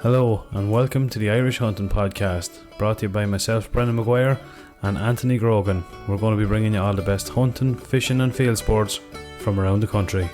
Hello and welcome to the Irish Hunting Podcast, brought to you by myself, Brendan Maguire, and Anthony Grogan. We're going to be bringing you all the best hunting, fishing and field sports from around the country.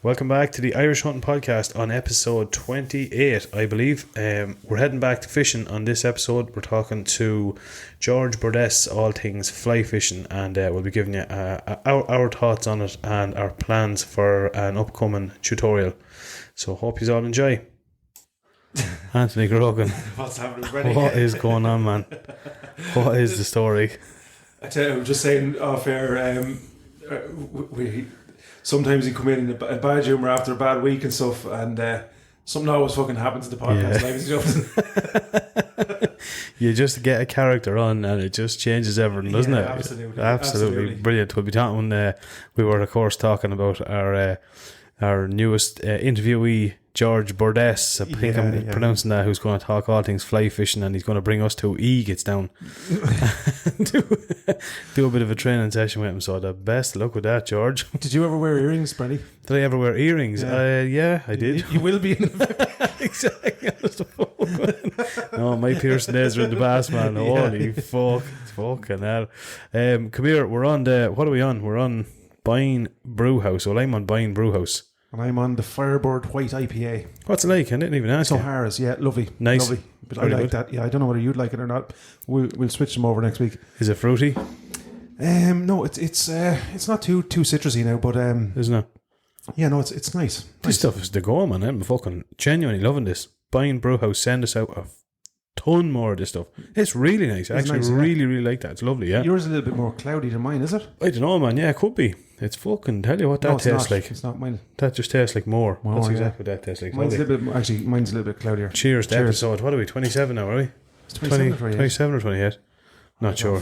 Welcome back to the Irish Hunting Podcast on episode 28, I believe. We're heading back to fishing on this episode. We're talking to George Burdess, all things fly fishing, and we'll be giving you our thoughts on it and our plans for an upcoming tutorial. So hope you all enjoy. Anthony Grogan, what's happening, Freddie? What is going on, man? What is the story? I tell you, I'm just saying off air, we sometimes you come in a bad humour after a bad week and stuff, and something always fucking happens to the podcast, yeah. You just get a character on and it just changes everything, doesn't it? Absolutely brilliant. We'll be talking when we were of course talking about our newest interviewee, George Burdess, I think I'm pronouncing that, who's going to talk all things fly fishing, and he's going to bring us to E gets down. do a bit of a training session with him, so the best luck with that, George. Did you ever wear earrings, Brenny? Did I ever wear earrings? Yeah, I did. You will be in the exactly. No, my piercing days are in the past, man. Holy fucking hell. Come here, we're on what are we on? We're on Buying Brewhouse. Well, I'm on Buying Brewhouse. And I'm on the Freebird White IPA. What's it like? I didn't even ask. Oharas, yeah, lovely. Nice. Lovely. But I like that. Yeah, I don't know whether you'd like it or not. We'll switch them over next week. Is it fruity? No, it's not too citrusy now, but isn't it? Yeah, no, it's nice. This stuff is the go, man. I'm fucking genuinely loving this. Buying Brewhouse, send us out a ton more of this stuff. It's really nice. I actually really like that. It's lovely, yeah. Yours is a little bit more cloudy than mine, is it? I don't know, man. Yeah, it could be. It's fucking, tell you what that tastes like. It's not mine. That just tastes like more. That's exactly what that tastes like. Mine's a little bit cloudier. Cheers to episode. What are we? 27 now, are we? It's 27 or 28. Not sure.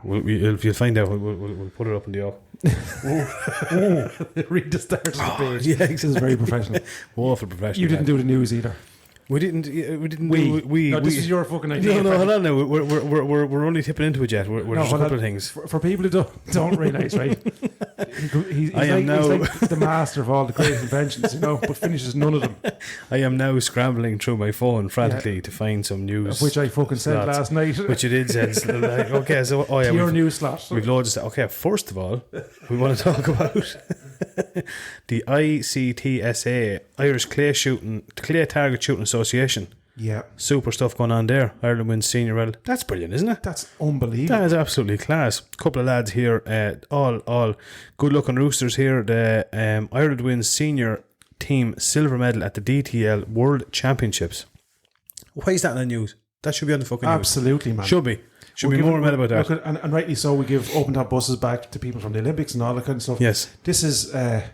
You'll find out. We'll put it up in the up. Read the start of the page. Yeah, this is very professional. Awful professional. You didn't do the news either. We didn't. This is your fucking idea. No, hold on. No, we're only tipping into it yet. We're just a couple of things. For people who don't realise, right? He's like the master of all the great inventions, but finishes none of them. I am now scrambling through my phone frantically to find some news, which I fucking said last night. Which you did say. Okay, so your news slot. We've loads of stuff. Okay, first of all, we want to talk about the ICTSA, Irish Clay Target Shooting Association. Yeah. Super stuff going on there. Ireland wins senior medal. That's brilliant, isn't it? That's unbelievable. That is absolutely class. Couple of lads here, all good looking roosters here. The Ireland wins senior team silver medal at the DTL World Championships. Why is that in the news? That should be on the fucking news. Absolutely, man. Should be. Should be more mad about that. Look, and rightly so, we give open top buses back to people from the Olympics and all that kind of stuff. Yes. This is the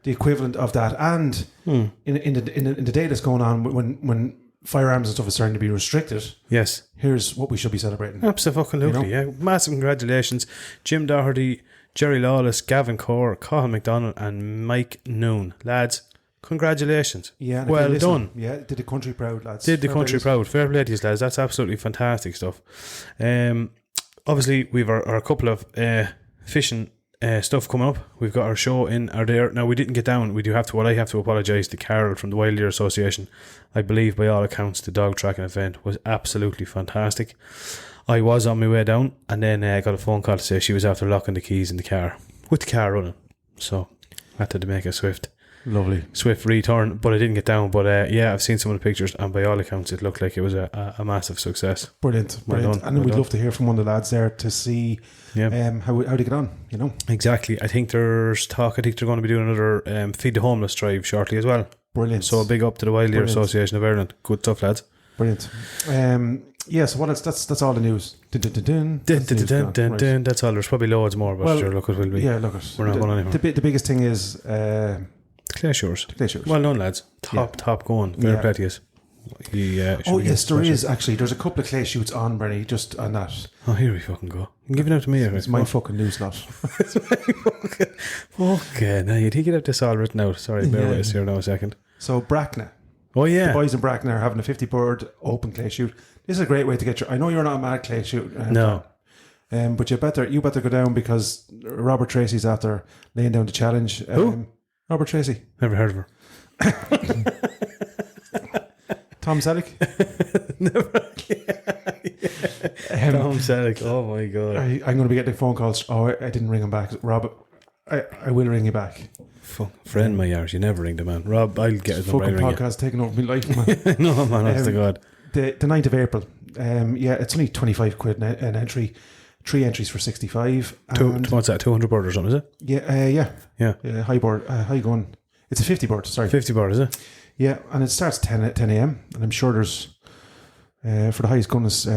equivalent of that. And in the day that's going on when firearms and stuff is starting to be restricted. Yes. Here's what we should be celebrating. Absolutely, yeah. Massive congratulations. Jim Doherty, Jerry Lawless, Gavin Corr, Cathal McDonald and Mike Noon. Lads, congratulations. Yeah. Well done. Yeah, did the country proud, lads. Did the country proud. Fair play to you, lads. That's absolutely fantastic stuff. Obviously, we've our couple of fishing stuff coming up. We've got our show in there. Now, we didn't get down. I have to apologise to Carol from the Wild Deer Association. I believe, by all accounts, the dog tracking event was absolutely fantastic. I was on my way down, and then I got a phone call to say she was after locking the keys in the car, with the car running. So, I had to make a swift return, but I didn't get down. But I've seen some of the pictures, and by all accounts, it looked like it was a massive success. Brilliant. And we'd love to hear from one of the lads there to see how they get on. Exactly. I think there's talk. I think they're going to be doing another Feed the Homeless drive shortly as well. Brilliant. So big up to the Wild Deer Association of Ireland. Good stuff, lads. Brilliant. So what else? That's all the news. That's all. There's probably loads more, but sure, look, it will be. Yeah, look, we're not going anywhere. The biggest thing is Clay Shores. Clay Shores. Well done, lads. Top going. Fair play to you. Oh yes, there is actually. There's a couple of clay shoots on, Bernie, just on that. Oh, here we fucking go. I'm giving out to me. It's my fucking news lot. Okay, now you think you'd have this all written out. Sorry, bear with us here now a second. So Bracknell. Oh yeah, the boys in Bracknell are having a 50 bird open clay shoot. This is a great way to get your. I know you're not a mad clay shoot. No. But you better go down because Robert Tracy's after laying down the challenge. Who? Robert Tracy. Never heard of her. Tom Selleck. Never. Tom Selleck. Oh my god. I'm going to be getting phone calls. Oh, I didn't ring him back, Rob. I will ring you back. Fuck, friend my yours. You never ring the man. Rob, I'll get his number. Fucking podcast taking over my life, man. No man, honest to God. The 9th of April. It's only 25 quid an entry. 3 entries for 65. What's that? 200 board or something? Is it? Yeah. High board. High going. It's a 50 board. Sorry, 50 board. Is it? Yeah, and it starts 10 a.m. and I'm sure there's for the highest gun is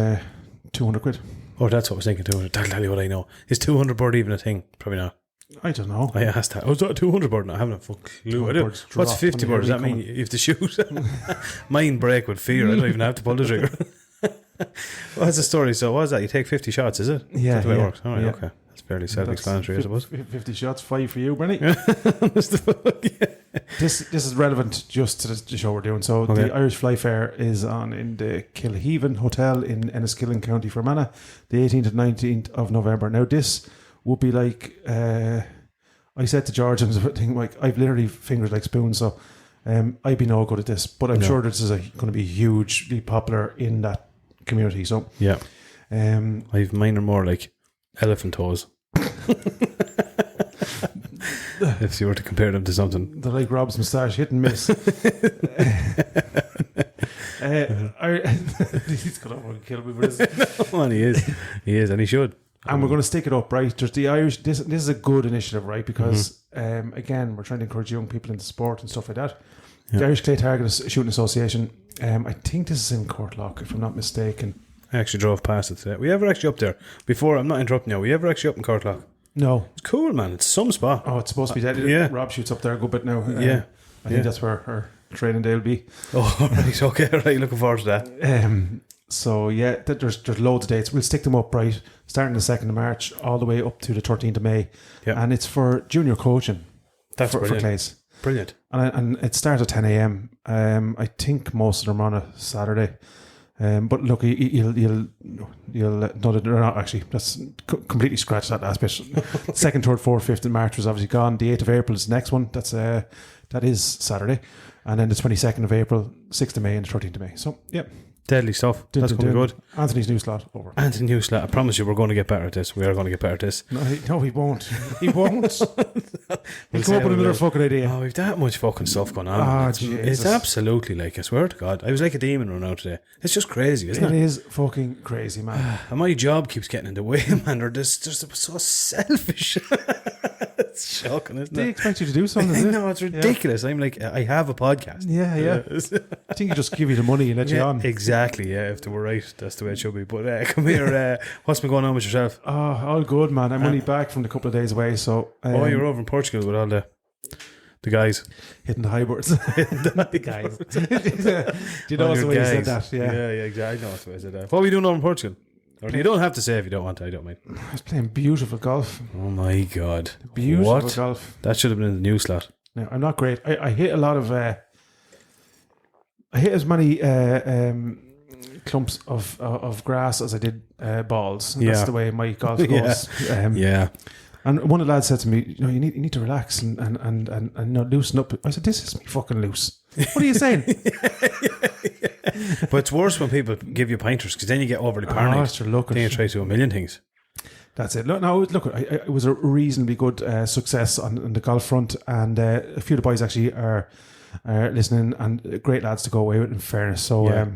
200 quid. Oh, that's what I was thinking. 200. That'll tell you what I know. Is 200 board even a thing? Probably not. I don't know. I asked that. Oh, is that 200 board? No, I haven't a fucking clue. I do. What's 50 board? Does that mean you have to shoot? Mine break with fear. I don't even have to pull the trigger. What's the story? So what is that? You take 50 shots, is it? Yeah. That's the way it works. All right, okay. That's fairly self-explanatory, I suppose. 50 shots, 5 for you, Bernie. This is relevant just to the show we're doing. So the Irish Fly Fair is on in the Kilhaven Hotel in Enniskillen, County Fermanagh, the 18th and 19th of November. Now this would be like, I said to George, I was thinking, like, I've literally fingers like spoons, so I'd be no good at this, but I'm sure this is going to be hugely popular in that community. So yeah, I've mine are more like elephant toes. If you were to compare them to something, they're like Rob's moustache, hit and miss. He's gonna kill me with this. No, man, he is, and he should. And we're going to stick it up, right? There's the Irish. This is a good initiative, right? Because again, we're trying to encourage young people into sport and stuff like that. Yeah. The Irish Clay Target Shooting Association. I think this is in Courtlock, if I'm not mistaken. I actually drove past it today. Were you ever actually up there before? I'm not interrupting you. Were you ever actually up in Courtlock? No. It's cool, man. It's some spot. Oh, it's supposed to be dead. Yeah. Rob shoots up there a good bit now. I think that's where her training day will be. Oh, right. Okay, right. Looking forward to that. So yeah, there's loads of dates. We'll stick them up, right, starting the 2nd of March all the way up to the 13th of May. Yep. And it's for junior coaching. That's for clays. Brilliant. And it starts at 10 a.m. I think most of them are on a Saturday. But look, you'll no, they're not actually. That's completely scratched that last bit. 2nd, 3rd, 4th, 5th of March was obviously gone. The 8th of April is the next one. That is Saturday, and then the 22nd of April, 6th of May, and the 13th of May. So yeah. Deadly stuff. That's going to be good. Anthony's new slot over. Anthony's new slot. I promise you, we're going to get better at this. We are going to get better at this. No, he won't. He won't. He'll come up with another fucking idea. Oh, we've that much fucking stuff going on. It's absolutely like, I swear to God, I was like a demon running out today. It's just crazy, isn't it? It is fucking crazy, man. And my job keeps getting in the way, man. They're just so selfish. It's shocking, isn't it? They expect you to do something. No, it's ridiculous. I'm like, I have a podcast. Yeah. I think you just give you the money and let you on. Exactly, yeah. If they were right, that's the way it should be. But come here, what's been going on with yourself? Oh, all good, man. I'm only back from a couple of days away, so... you were over in Portugal with all the guys. Hitting the high boards. The guys. Do you know the way you said that? Yeah, exactly. I know the way I said that. What were you doing over in Portugal? Or you don't have to say if you don't want to, I don't mind. I was playing beautiful golf. Oh my God. Beautiful golf. That should have been in the news slot. No, I'm not great. I hit a lot of... I hit as many clumps of grass as I did balls. That's the way my golf goes. And one of the lads said to me, you need to relax and not loosen up. I said, this is me fucking loose. What are you saying? But it's worse when people give you pointers because then you get overly paranoid. Then you try to do a million things. That's it. Look, it was a reasonably good success on the golf front, and a few of the boys actually are listening, and great lads to go away with, in fairness. So a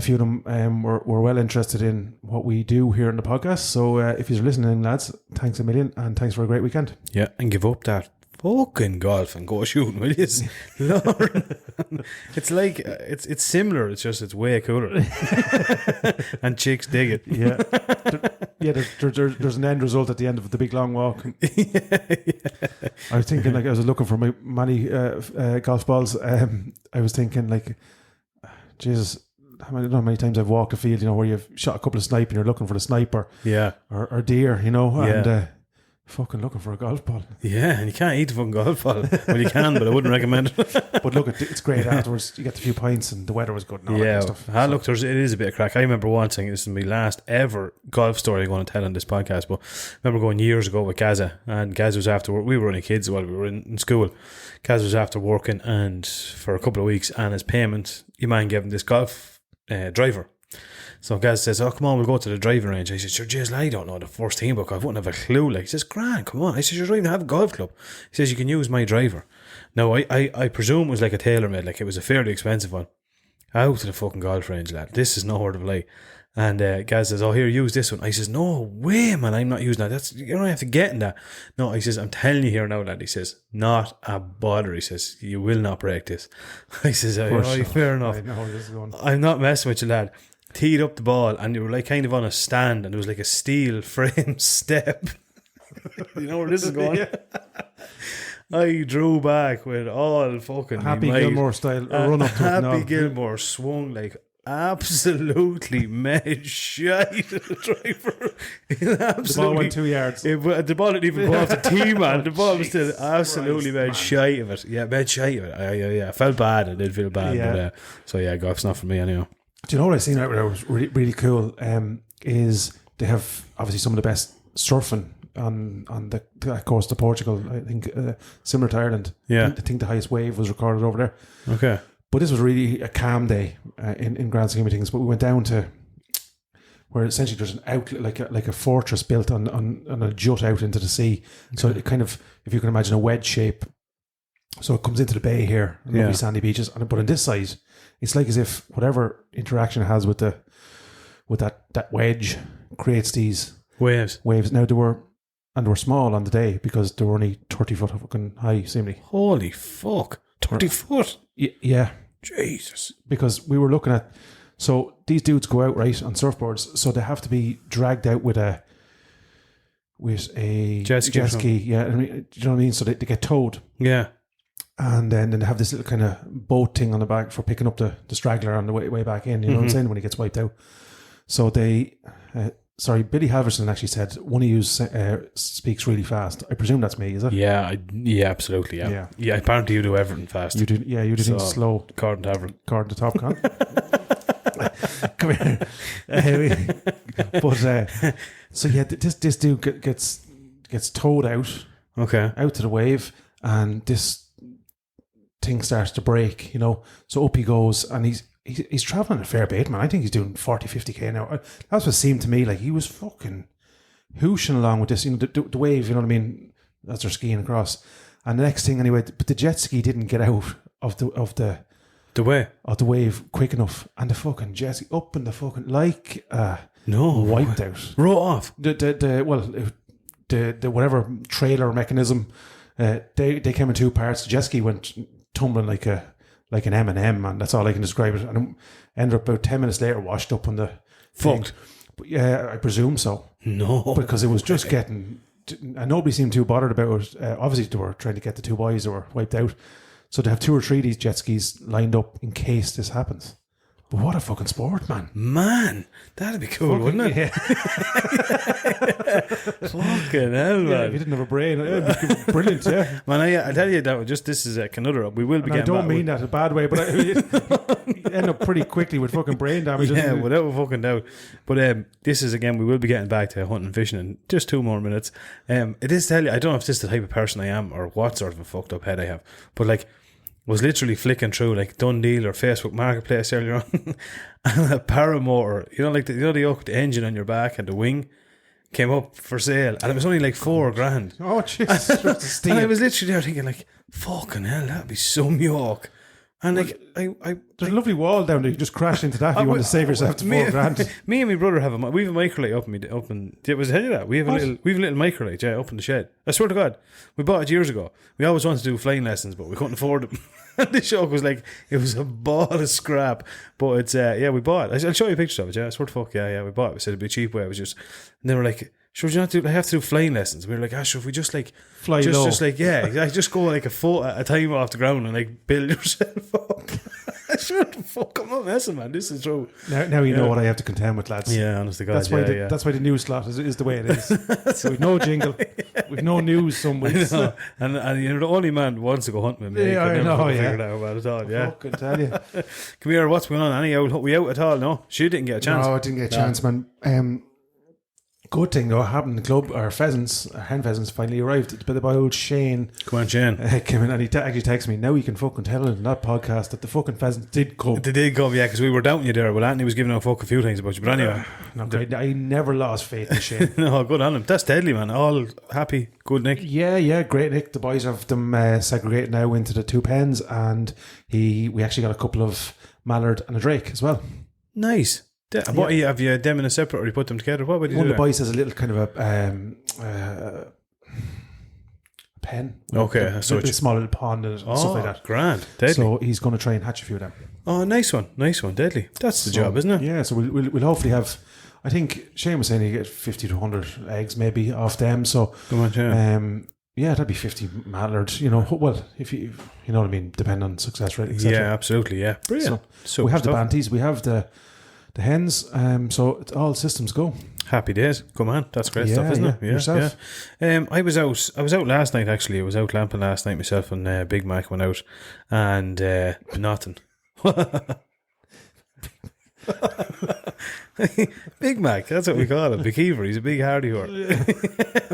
few of them were well interested in what we do here on the podcast. So if you're listening, lads, thanks a million, and thanks for a great weekend. Yeah, and give up that fucking golf and go shooting, will you? Lauren. It's like it's similar. It's just it's way cooler, and chicks dig it. There's an end result at the end of the big long walk. I was thinking, like, I was looking for my many golf balls. I was thinking, like, Jesus, I don't know how many times I've walked a field, where you've shot a couple of snipe and you're looking for the sniper, or deer, and fucking looking for a golf ball. Yeah, and you can't eat a fucking golf ball. Well, you can, but I wouldn't recommend it. But look, it's great afterwards. You get a few pints and the weather was good and all that kind of stuff. Look, it is a bit of crack. I remember one thing, this is my last ever golf story I'm going to tell on this podcast, but I remember going years ago with Gaza, and Gaza was after work. We were only kids while we were in school. Gaza was after working and for a couple of weeks, and as payment, your man gave him this golf driver. So Gaz says, come on, we'll go to the driving range. I said, sure, jeez, I don't know the first team book. I wouldn't have a clue. He says, grand, come on. I said, you're driving to have a golf club. He says, you can use my driver. Now, I presume it was like a tailor-made, like it was a fairly expensive one. Out to the fucking golf range, lad. This is no word of a lie. And Gaz says, here, use this one. I says, no way, man, I'm not using that. You don't have to get in that. No, he says, I'm telling you here now, lad. He says, not a bother. He says, you will not break this. I says, fair enough. I know this is going. I'm not messing with you, lad. Teed up the ball, and you were like kind of on a stand, and there was like a steel frame step. You know where this is going? I drew back with all fucking Happy Gilmore style run up to Happy Gilmore swung like absolutely mad shite at the driver. The ball went 2 yards. The ball didn't even go off the tee, man. The ball was still absolutely mad shite of it. Yeah, mad shite of it. Yeah, I felt bad. I did feel bad. Yeah. But golf's not for me anyway. Do you know what I've seen out there was really, really cool? Is they have obviously some of the best surfing on the coast of Portugal. I think similar to Ireland. Yeah, I think the highest wave was recorded over there. Okay, but this was really a calm day in grand scheme of things. But we went down to where essentially there's an outlet, like a fortress built on a jut out into the sea. Okay. So it kind of, if you can imagine, a wedge shape. So it comes into the bay here, lovely sandy beaches. But on this side, it's like as if whatever interaction it has with that wedge creates these waves. Now they were small on the day because they were only 30 foot fucking high, seemingly. Holy fuck, 30 foot. Yeah, Jesus. Because we were looking at, so these dudes go out right on surfboards, so they have to be dragged out with a jet ski. Yeah, I mean, do you know what I mean? So they get towed. Yeah. And then they have this little kind of boat thing on the back for picking up the straggler on the way back in, you know what I'm saying, when he gets wiped out. So they, Billy Halverson actually said, one of you speaks really fast. I presume that's me, is it? Yeah, absolutely, yeah. Yeah, apparently you do everything fast. You do things slow. According to everything. According to Top Gun. Come here. But, so yeah, this dude gets towed out. Okay. Out to the wave, and this thing starts to break, so up he goes, and he's travelling a fair bit, man. I think he's doing 40-50k an hour. That's what it seemed to me like. He was fucking hooshing along with this, the wave, you know what I mean, as they're skiing across. And the next thing anyway, but the jet ski didn't get out of the wave quick enough, and the fucking jet ski up in the fucking wiped out. Row off. The whatever trailer mechanism, they came in two parts. The jet ski went tumbling like an M&M, and that's all I can describe it. And it ended up about 10 minutes later washed up on the fucked. But yeah, I presume so. No, because it was just getting, and nobody seemed too bothered about it. Obviously, they were trying to get the two boys that were wiped out, so they have 2 or 3 of these jet skis lined up in case this happens. But what a fucking sport, man. Man, that'd be cool, wouldn't it? Yeah. Fucking hell, man. Yeah, if you didn't have a brain, it'd be brilliant, yeah. Man, I tell you that, just this is another up. We will be getting I don't mean that in a bad way, but you end up pretty quickly with fucking brain damage. Yeah, without a fucking doubt. But this is, again, we will be getting back to hunting and fishing in just 2 more minutes. It is, tell you, I don't know if this is the type of person I am or what sort of a fucked up head I have, but was literally flicking through Dundee or Facebook Marketplace earlier on, and a paramotor, the yoke, the engine on your back and the wing came up for sale, and it was only $4,000. Oh, jeez. And I was literally there thinking fucking hell, that'd be some yoke. And there's a lovely wall down there. You just crash into that if you want to save yourself to $4,000. Me and my brother we have a microlight up in was it that? We have a little microlight, up in the shed. I swear to God, we bought it years ago. We always wanted to do flying lessons, but we couldn't afford them. And the shock was it was a ball of scrap. But it's we bought it. I'll show you pictures of it. I swear to fuck, we bought it. We said it'd be a cheap way. It was just, and they were like, sure, you not do? I have to do flying lessons. We were like, sure, if we just fly low, just go a foot at a time off the ground and build yourself up. Shut the fuck, I'm not messing, man. This is true. Now you know what I have to contend with, lads. Yeah, honest to God. That's why the news slot is the way it is. So we've no jingle, we've no news some weeks. And you're the only man who wants to go hunting with me. Yeah, I know. Figure it out about it all. Yeah, I tell you. Come here. What's going on? Any we out at all? No, she didn't get a chance. No, I didn't get a chance, man. Good thing though happened. The club, our hen pheasants finally arrived. It's by the boy old Shane. Come on, Shane. Came in and he actually texted me. Now you can fucking tell in that podcast that the fucking pheasants did come. They did come, yeah, because we were doubting you there. Well, Anthony was giving a fuck a few things about you, but anyway. I never lost faith in Shane. No, good on him. That's deadly, man. All happy. Good, Nick. Yeah, great, Nick. The boys have them segregated now into the 2 pens, and we actually got a couple of mallard and a drake as well. Nice. What have you them in a separate, or you put them together? What would you do? One of the boys has a little kind of a pen. Okay, so a small little pond and stuff like that. Grand, deadly. So he's going to try and hatch a few of them. Oh, nice one, deadly. That's the job, isn't it? Yeah. So we'll hopefully have. I think Shane was saying he get 50 to 100 eggs maybe off them. So come on, yeah. Yeah, that'd be 50 mallard. You know, well, if you know what I mean, depend on success rate, etc. Yeah, absolutely. Yeah, brilliant. So we have the banties, we have the hens, so it's all systems go. Happy days. Come on, that's great stuff, isn't it? Yeah. Yourself? Yeah. I was out last night actually. I was out lamping last night myself, and Big Mac went out, and nothing. Big Mac, that's what we call him. Big Heaver, he's a big hardy horse.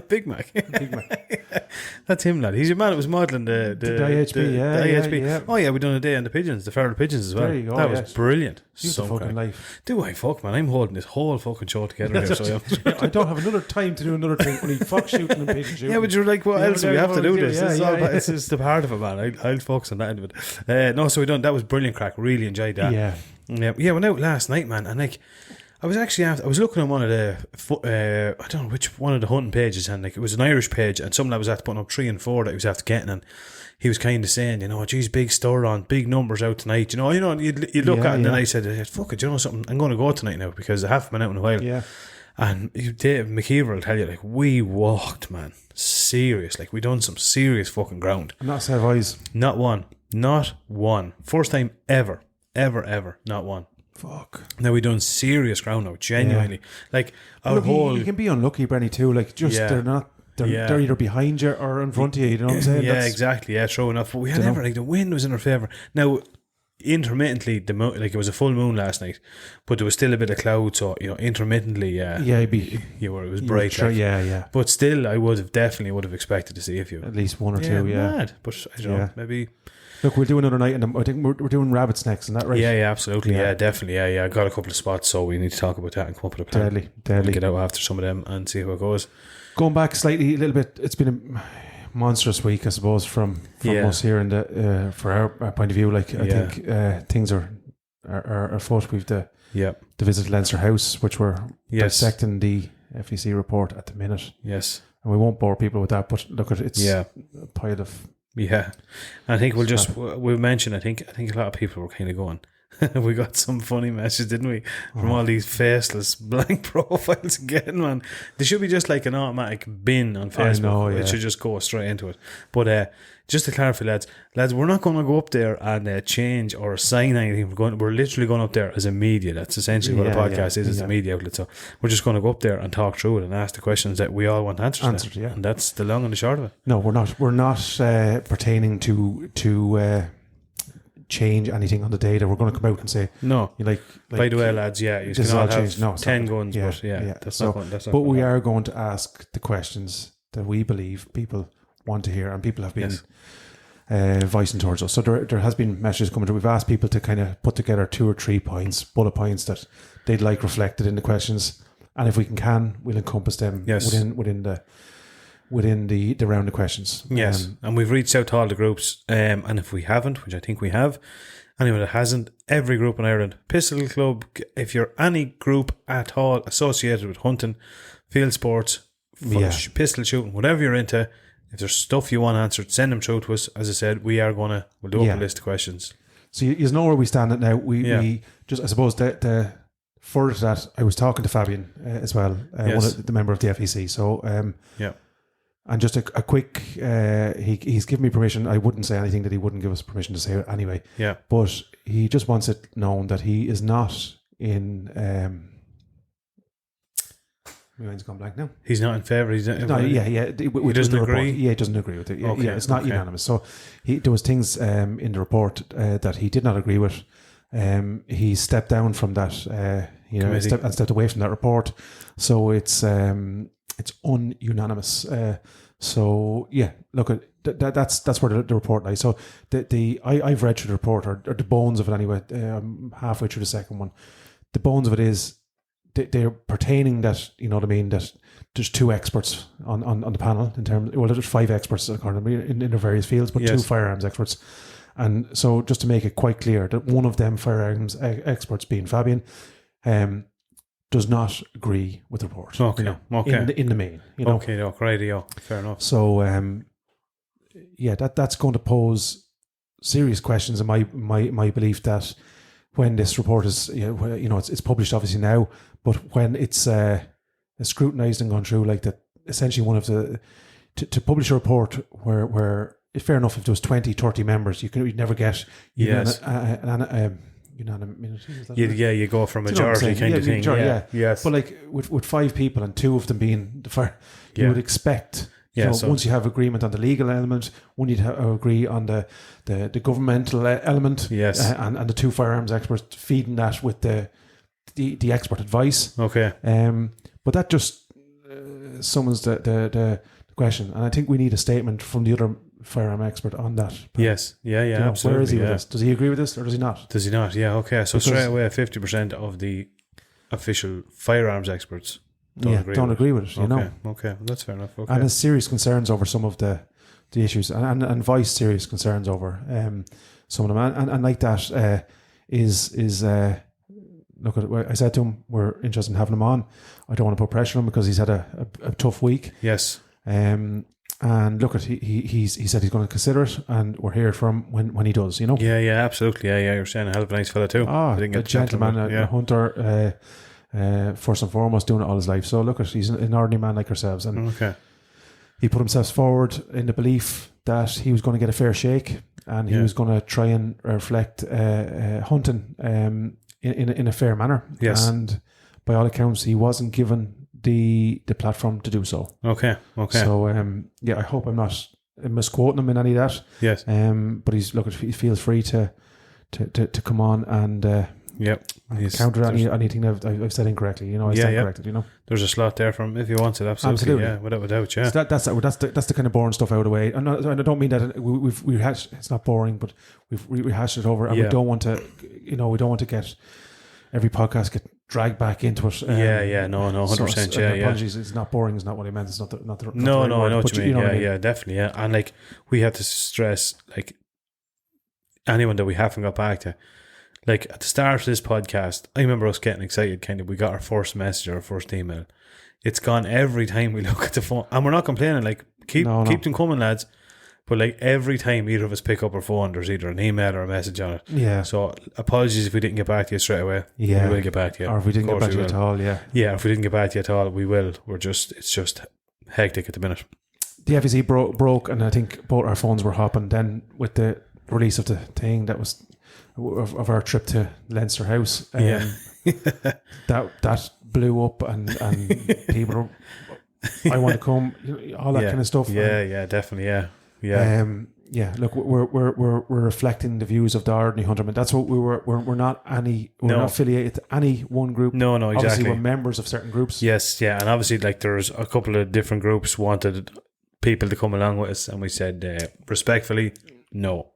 Big Mac. That's him, lad. He's your man that was modelling the IHB, the IHB. Yeah. Oh yeah, we done a day on the pigeons, the feral pigeons as well. There you go, that was brilliant. So fucking life. Do I fuck, man? I'm holding this whole fucking show together here. So I don't have another time to do another thing. Only fox shooting and pigeon shooting. Yeah, but you're like, what else do we have to do this? It's just the part of it, man. I'll focus on that end of it. No, so we done. That was brilliant crack. Really enjoyed that. Yeah, went out last night, man, and like I was looking on one of the I don't know which one of the hunting pages, and like it was an Irish page, and some lad was after putting up 3 and 4 that he was after getting, and he was kind of saying, you know, geez, big store on, big numbers out tonight, you know, you look at it, and then I said, fuck it, you know something, I'm going to go tonight now because I haven't been out in a while. Yeah. And Dave McKeever will tell you, like, we walked, man, serious, like we done some serious fucking ground. And that's how eyes. Not one. First time ever, not one. Fuck. Now we done serious ground now, genuinely. Like our whole. You can be unlucky, Brenny, too. Like they're not. They're either behind you or in front of you. You know what I'm saying? Yeah, exactly. Yeah, true enough. But we had never, like, the wind was in our favour. Now, intermittently, it was a full moon last night, but there was still a bit of cloud. So intermittently, it was bright. Yeah. But still, I definitely would have expected to see a few, at least one or two. Yeah, mad. But I don't know, maybe. Look, we'll do another night, and I think we're doing rabbits next, isn't that right? Yeah, absolutely. Yeah, definitely. Yeah. I got a couple of spots, so we need to talk about that and come up with a plan. Deadly. Get out after some of them and see how it goes. Going back slightly, a little bit, it's been a monstrous week, I suppose, from us here in the for our point of view. Like I think things are afoot. We've the visit to Leinster House, which we're dissecting the FEC report at the minute. Yes, and we won't bore people with that. But look, it's a pile of. Yeah, I think we'll mention. I think a lot of people were kind of going. We got some funny messages, didn't we, from all these faceless blank profiles again, man. There should be just like an automatic bin on Facebook. I know, it should just go straight into it. But just to clarify, lads, we're not going to go up there and change or assign anything. We're literally going up there as a media. That's essentially what a podcast is. It's a media outlet. So we're just going to go up there and talk through it and ask the questions that we all want answered to. And that's the long and the short of it. No, we're not. We're not pertaining to change anything on the data. We're going to come out and say no. Like by the way, lads, you can all have 10 guns, but that's not. But we are going to ask the questions that we believe people want to hear, and people have been voicing towards us. So there has been messages coming through. We've asked people to kind of put together 2 or 3 points, bullet points that they'd like reflected in the questions, and if we can, we'll encompass them within the round of questions. Yes, and we've reached out to all the groups, and if we haven't, which I think we have, anyone that hasn't, every group in Ireland, Pistol Club, if you're any group at all associated with hunting, field sports, pistol shooting, whatever you're into, if there's stuff you want answered, send them through to us. As I said, we'll do up a list of questions. So you know where we stand at now. We just, I suppose, the further to that, I was talking to Fabian as well, one of the member of the FEC. So and just a quick, he's given me permission. I wouldn't say anything that he wouldn't give us permission to say it anyway. Yeah. But he just wants it known that he is not in. My mind's gone blank now. He's not in favour. He doesn't agree. Yeah, he doesn't agree with it. Yeah, Okay, yeah, it's not unanimous. So there was things in the report that he did not agree with. He stepped down from that. Stepped away from that report. So it's ununanimous. So yeah, look at that's where the report lies. So I've read through the report or the bones of it anyway. Halfway through the second one, the bones of it is they're pertaining that, you know what I mean, that there's 2 experts on the panel in terms. Well, there's 5 experts according to me in their various fields, but 2 firearms experts. And so just to make it quite clear that one of them firearms experts, being Fabian, does not agree with the report. Okay. You know, Okay. In the main. You know. Okay. No, radio. Fair enough. So that's going to pose serious questions in my belief that when this report is, it's published obviously now, but when it's scrutinised and gone through, like that, essentially one of the to publish a report where it's fair enough if there was 20, 30 members, you'd never get unanimity. You go for majority kind of thing. Yes. But like with 5 people and 2 of them being the fire, you would expect. Once you have agreement on the legal element, one you'd agree on the governmental element, and the 2 firearms experts feeding that with the expert advice. Okay. But that just summons the question, and I think we need a statement from the other firearm expert on that. Yes. Yeah. Absolutely. Where is he with this? Does he agree with this or does he not? Does he not? Yeah. Okay. So straight away, 50% of the official firearms experts don't agree with it. You know. Okay, that's fair enough. Okay. And has serious concerns over some of the issues, and voiced serious concerns over some of them, and like that is look at. I said to him, we're interested in having him on. I don't want to put pressure on him because he's had a tough week. Yes. And look at he said he's going to consider it, and we're here for him when he does. You know. Yeah. Absolutely. Yeah. You're saying a hell of a nice fella too. A gentleman, a hunter. First and foremost, doing it all his life. So look at, he's an ordinary man like ourselves, and he put himself forward in the belief that he was going to get a fair shake, and he was going to try and reflect hunting in a fair manner. Yes. And by all accounts, he wasn't given the platform to do so. Okay. So I hope I'm not misquoting him in any of that. Yes. But he feels free to come on and. Counter anything I've said incorrectly. You know, I stand corrected. You know, there's a slot there from if you want it. Absolutely. Yeah, without doubt. Yeah. So that's the kind of boring stuff out of the way. And I don't mean that we hashed. It's not boring, but we hashed it over, and we don't want to. We don't want to get every podcast get dragged back into it. No, 100%. Apologies, it's not boring. It's not what I meant. It's not the No, right I know word, what you mean. know what I mean. Yeah, definitely. Yeah, and like we had to stress like anyone that we haven't got back to. Like at the start of this podcast, I remember us getting excited. Kind of, we got our first message, our first email. It's gone every time we look at the phone, and we're not complaining. Like keep them coming, lads. But like every time either of us pick up our phone, there's either an email or a message on it. Yeah. So apologies if we didn't get back to you straight away. Yeah. We will get back to you. Or if we didn't get back to you at all. Yeah. Yeah. If we didn't get back to you at all, we will. It's just hectic at the minute. The FEC broke, and I think both our phones were hopping. Then with the release of the thing that was. Of our trip to Leinster House, that blew up, and people were, I want to come, all that kind of stuff. Yeah, definitely, Look, we're reflecting the views of the ordinary hunterman. That's what we're not not affiliated to any one group. No, exactly. Obviously, we're members of certain groups. Yes, yeah, and obviously, like there's a couple of different groups wanted people to come along with us, and we said respectfully, no,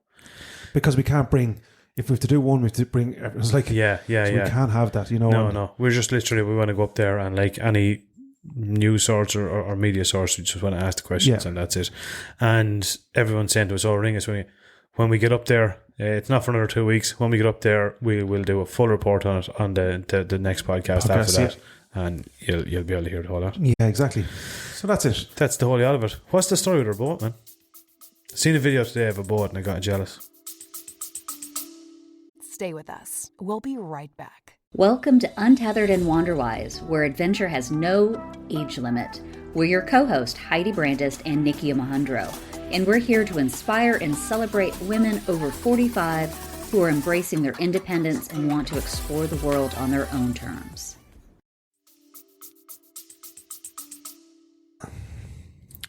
because we can't bring. If we have to do one, we have to bring. It's like we can't have that, No. We're just literally we want to go up there and like any news source or media source, we just want to ask the questions and that's it. And everyone's saying to us, ring us when we get up there. It's not for another 2 weeks. When we get up there, we'll do a full report on it on the next podcast after that, and you'll be able to hear the whole lot. Yeah, exactly. So that's it. That's the whole lot of it. What's the story with our boat, man? I seen a video today of a boat and I got jealous. Stay with us. We'll be right back. Welcome to Untethered and Wanderwise, where adventure has no age limit. We're your co-host, Heidi Brandist and Nikki Mahundro, and we're here to inspire and celebrate women over 45 who are embracing their independence and want to explore the world on their own terms.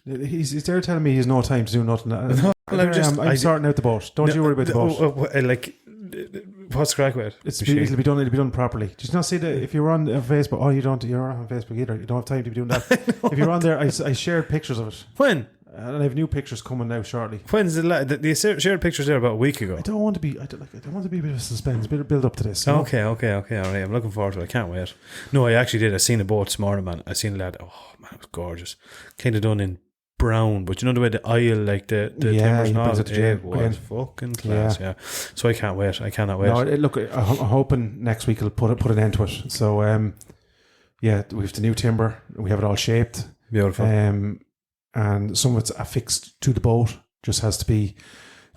He's there telling me he's no time to do nothing. I'm sorting out the boat. Don't you worry about the boat. Like, what's the crack with it? It'll be done properly. Did you not see that if you're on Facebook? Oh, you're not on Facebook either. You don't have time to be doing that. If you're on there, I shared pictures of it. When? And I have new pictures coming now shortly. When's the shared pictures there about a week ago? I don't want to be a bit of suspense, build up to this. Okay, all right. I'm looking forward to it. I can't wait. No, I actually did. I seen a boat this morning, man. I seen a lad. Oh man, it was gorgeous. Kind of done in brown, but you know the way the aisle, like the timbers and all, it was fucking class. Yeah. So I can't wait. I cannot wait. No, look, I'm hoping next week it'll put an end to it. So we have the new timber. We have it all shaped. Beautiful. And some of it's affixed to the boat. Just has to be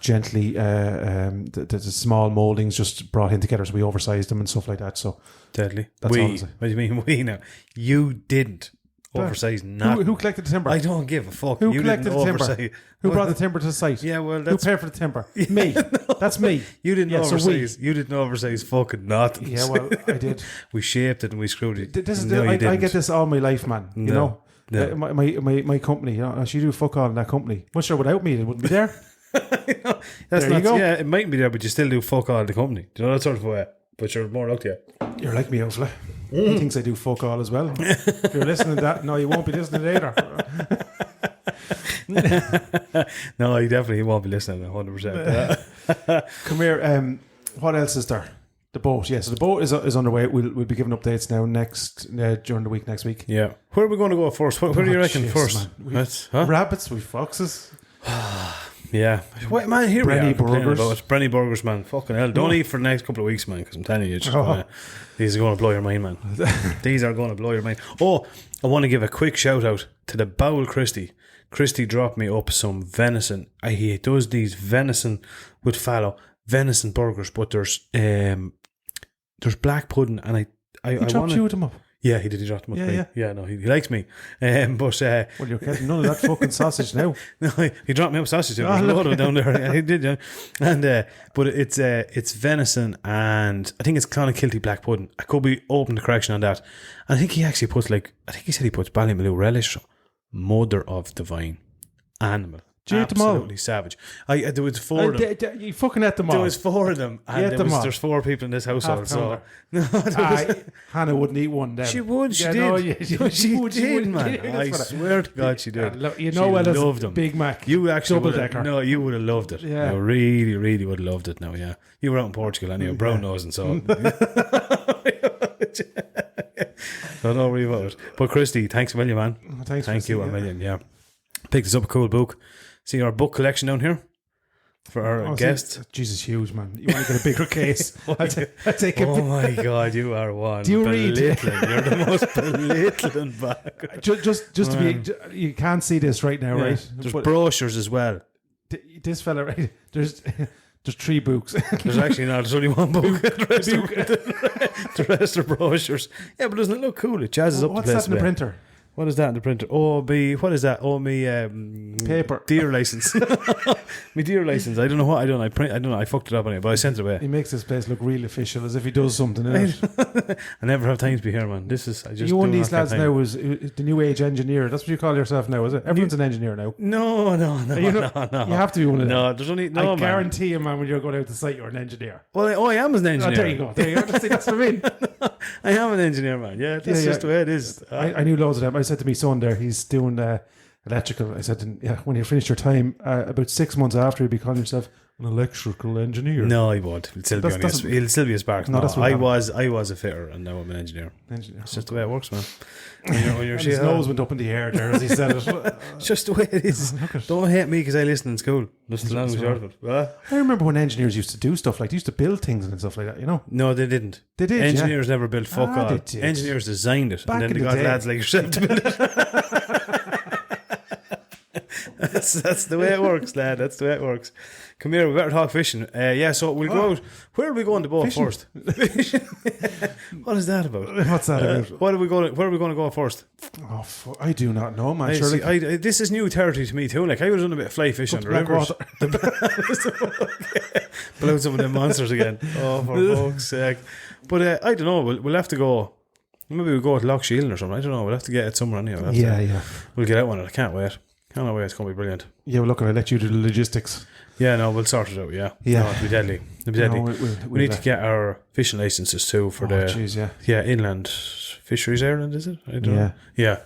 gently. The small mouldings just brought in together, so we oversized them and stuff like that. So deadly. That's all. What do you mean we now? You didn't. Oversized nothing. Who collected the timber? I don't give a fuck. Who collected the timber? Who brought the timber to the site? Yeah, well, who paid for the timber? Me. That's me. You didn't oversize. You didn't oversize fucking nothing. Yeah, well, I did. We shaped it and we screwed it. I get this all my life, man. You know, my company. You know, she do fuck all in that company. Well, sure, without me, it wouldn't be there. That's not. Yeah, it mightn't be there, but you still do fuck all in the company. Do you know that sort of way? But you're more lucky. You're like me, Ursula. He thinks I do fuck all as well. If you're listening to that, no, you won't be listening later. No, you definitely won't be listening 100%. Come here. What else is there? The boat. Yeah, so the boat is underway. We'll be giving updates now during the week next week. Yeah. Where are we going to go first? Where do you reckon first? Rabbits, we foxes. Yeah. Wait, man, here Brenny we are. burgers. Brenny burgers, man. Fucking hell. Don't eat for the next couple of weeks, man, because I'm telling you, these are going to blow your mind, man. These are going to blow your mind. Oh, I want to give a quick shout out to the Bowel Christie. Christie dropped me up some venison. He does these venison with fallow, venison burgers, but there's black pudding, and I dropped you with them up. Yeah, he did. He dropped them up. Yeah, no, he likes me. But well, you're getting none of that fucking sausage now. No, he dropped me up sausage. There's a lot of it down there. Yeah, he did, yeah. And but it's venison, and I think it's Clonakilty black pudding. I could be open to correction on that. And I think he actually puts he said he puts Ballymaloe relish. Mother of divine animal. Absolutely savage. There was four of them. You fucking ate them all. There was four of them, and there's four people in this household. So Hannah wouldn't eat one. Then she would. She did. No, she did, man. I swear to God, she did. You know what? Loved them. Big Mac. You actually double decker. No, you would have loved it. Yeah, you really, really would have loved it. Now, yeah, you were out in Portugal anyway, brown nose and so. Don't worry about it. But Christy, thanks a million, man. Thank you a million. Yeah, picked us up a cool book. See our book collection down here for our guests. Jesus, huge, man. You want to get a bigger case? I take it. Oh my God, you are one. Do you read? You're the most belittling bag. Just to be, you can't see this right now, right? There's brochures as well. This fella, right? There's 3 books. There's actually not. There's only one book. The rest are brochures. Yeah, but doesn't it look cool? It jazzes up the place. What's that in the printer? What is that in the printer? What is that? Me paper. Deer license. Me deer license. I don't know what I don't. I don't know. I fucked it up anyway, but I sent it away. He makes this place look real official, as if he does something in it. I never have time to be here, man. You one of these lads now is the new age engineer. That's what you call yourself now, is it? Everyone's an engineer now. No. You have to be one of them. No, there's only I guarantee you, man, when you're going out to site, you're an engineer. Well, I am an engineer. There you go. That's what I mean. I am an engineer, man. Yeah, that's just the way it is. I knew loads of them. I said to my son there, he's doing electrical. I said, when you finish your time, about 6 months after, you'll be calling yourself an electrical engineer. No, he won't. He'll still be a spark. No, I was a fitter, and now I'm an engineer. It's just the way it works, man. When you're his nose went up in the air there as he said it. It's just the way it is. Don't hate me because I listen in school. Just the long and short of it. I remember when engineers used to do stuff like they used to build things and stuff like that. You know? No, they didn't. They did. Engineers never built fuck all. Engineers designed it, and then they got lads like yourself to build it. That's the way it works, lad. That's the way it works. Come here, we better talk fishing. So we'll go out. Where are we going to boat first? What is that about? What's that about? Where are we going to go first? Oh, I do not know, man. Surely. This is new territory to me too. Like I would have done a bit of fly fishing on the rivers. Blow some of them monsters again. Oh, for fuck's sake. But I don't know. We'll have to go. Maybe we'll go to Loch Shielden or something. I don't know. We'll have to get it somewhere anyway. We'll get out one. I can't wait. Can't wait. It's going to be brilliant. Yeah, well, look, I'll let you do the logistics. Yeah, no, we'll sort it out. Yeah. No, it'll be deadly. We need to get our fishing licenses too for inland fisheries. Ireland, is it? I don't know. Yeah.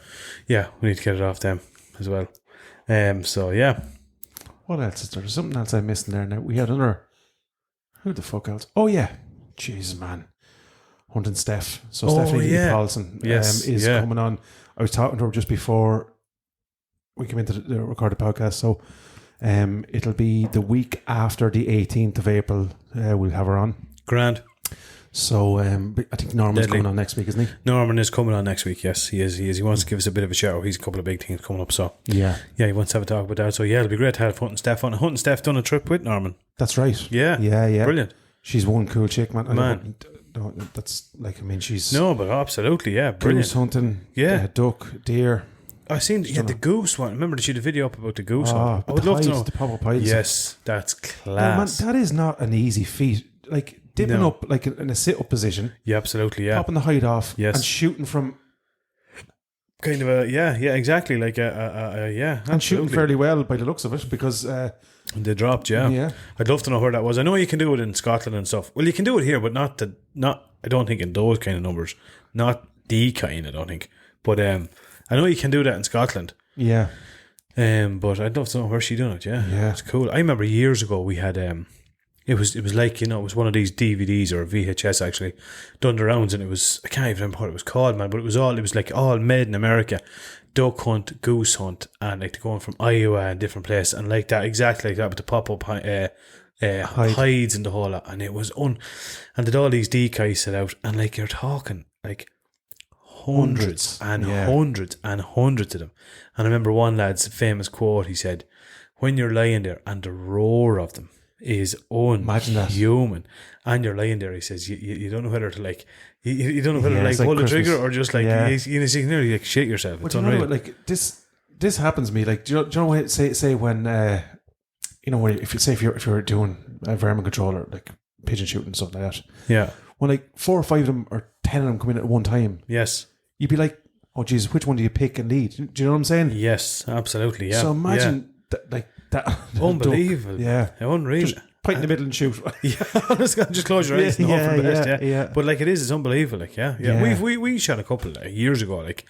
We need to get it off them as well. So yeah. What else is there? There's something else I missed in there. Now we had another. Who the fuck else? Oh yeah, Jesus man, Hunting Steph. So Stephanie Paulson is coming on. I was talking to her just before we came into the recorded podcast. So it'll be the week after the 18th of April. We'll have her on. Grand. So I think Norman's coming on next week, isn't he? Norman is coming on next week. Yes, he is. He wants to give us a bit of a shout. He's a couple of big things coming up. So he wants to have a talk about that. So it'll be great to have Hunting Steph on. Hunting Steph done a trip with Norman. That's right. Yeah. Brilliant. She's one cool chick, man. That's like, I mean, she's but absolutely, brilliant. Goose hunting, duck, deer. I've seen the goose one. Remember, she did a video up about the goose one. I would love to know the pop-up hides. Yes, that's class. Man, that is not an easy feat. Like dipping up, like in a sit-up position. Yeah, absolutely. Yeah, popping the hide off. Yes, and shooting from. Kind of exactly like and shooting fairly well by the looks of it because they dropped. Yeah, I'd love to know where that was. I know you can do it in Scotland and stuff. Well, you can do it here, but not. I don't think in those kind of numbers. Not the kind. I don't think, but I know you can do that in Scotland. Yeah. But I'd love to know where she done it. Yeah, it's cool. I remember years ago we had It was like, it was one of these DVDs or VHS actually, done the rounds, and it was, I can't even remember what it was called, man, but it was like all made in America, duck hunt, goose hunt, and like going from Iowa and different places, and like that, exactly like that, with the pop-up hides and the whole lot, and it was and did all these decoys set out, and like you're talking like hundreds and hundreds and hundreds of them. And I remember one lad's famous quote, he said, when you're lying there and the roar of them is unhuman, and you're lying there, he says, you don't know whether to like, you don't know whether to like pull the trigger or just like, you can nearly like shit yourself. It's unreal. Like this happens to me. Like, do you know what? Say when if you're doing a vermin controller, like pigeon shooting and stuff like that. Yeah. When like 4 or 5 of them or 10 of them come in at one time. Yes. You'd be like, oh Jesus, which one do you pick and lead? Do you know what I'm saying? Yes, absolutely. Yeah. So imagine that. Unbelievable. Duck, yeah. Unreal. Just point in the middle and shoot. Just close your eyes and hope for the best. Yeah. But like it's unbelievable. Like we shot a couple years ago. Like,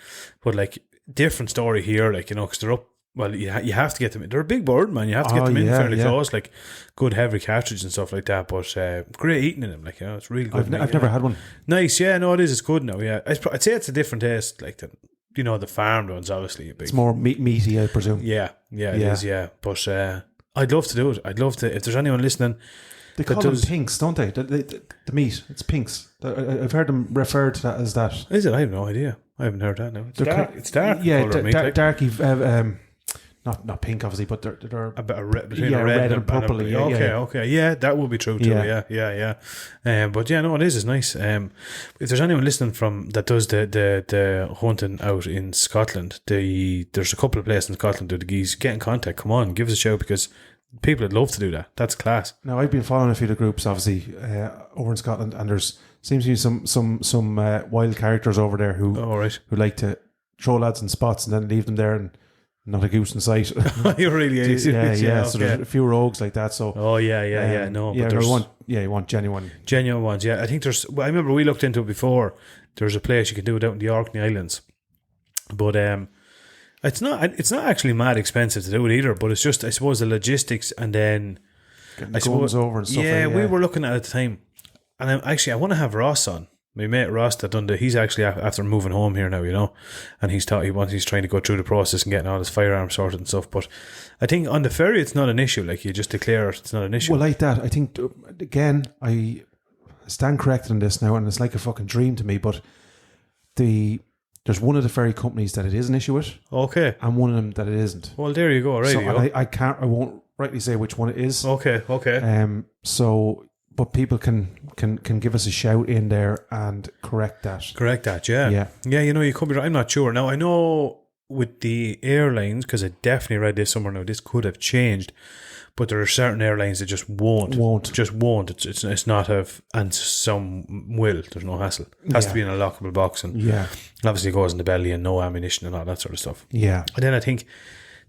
but like different story here. Like because they're up. Well, you have to get them. They're a big bird, man. You have to get them in fairly close, like good heavy cartridge and stuff like that. But great eating in them, like it's really good. I've never had one. Nice, yeah. No, it is. It's good now. Yeah, I'd say it's a different taste, like the farmed ones. Obviously, it's more meaty, I presume. Yeah, it is. Yeah, but I'd love to do it. I'd love to. If there's anyone listening, they call them pinks, don't they? The meat, it's pinks. I've heard them referred to that as that. Is it? I have no idea. I haven't heard that now. It's dark. Yeah, darky. Not pink, obviously, but they're a bit of between red and purple. Okay. Yeah, that would be true too. Yeah. But yeah, no, it is. It's nice. If there's anyone listening from that does the hunting out in Scotland, there's a couple of places in Scotland do the geese. Get in contact. Come on, give us a shout, because people would love to do that. That's class. Now, I've been following a few of the groups, obviously, over in Scotland, and there's seems to be some wild characters over there who like to throw lads in spots and then leave them there and not a goose in sight. You're really easy. Yeah. So there's a few rogues like that. So. Oh yeah. No, but you want genuine ones. Yeah, I think there's. Well, I remember we looked into it before. There's a place you can do it out in the Orkney Islands, but it's not actually mad expensive to do it either. But it's just, I suppose, the logistics, and then getting the guns over and stuff. Yeah, we were looking at it at the time, and I want to have Ross on. My mate Ross that done he's actually after moving home here now, and he's trying to go through the process and getting all his firearms sorted and stuff. But I think on the ferry it's not an issue. Like, you just declare it's not an issue. Well, like that, I think again I stand corrected on this now, and it's like a fucking dream to me. But there's There's one of the ferry companies that it is an issue with, Okay. and one of them that it isn't. Well, there you go. Right. So and I won't rightly say which one it is. Okay. But people can give us a shout in there and correct that. Correct that, yeah. Yeah, you could be right. I'm not sure. Now, I know with the airlines, because I definitely read this somewhere now, this could have changed, but there are certain airlines that just won't. Just won't. It's not and some will. There's no hassle. It has to be in a lockable box, and obviously it goes in the belly and no ammunition and all that sort of stuff. Yeah. And then I think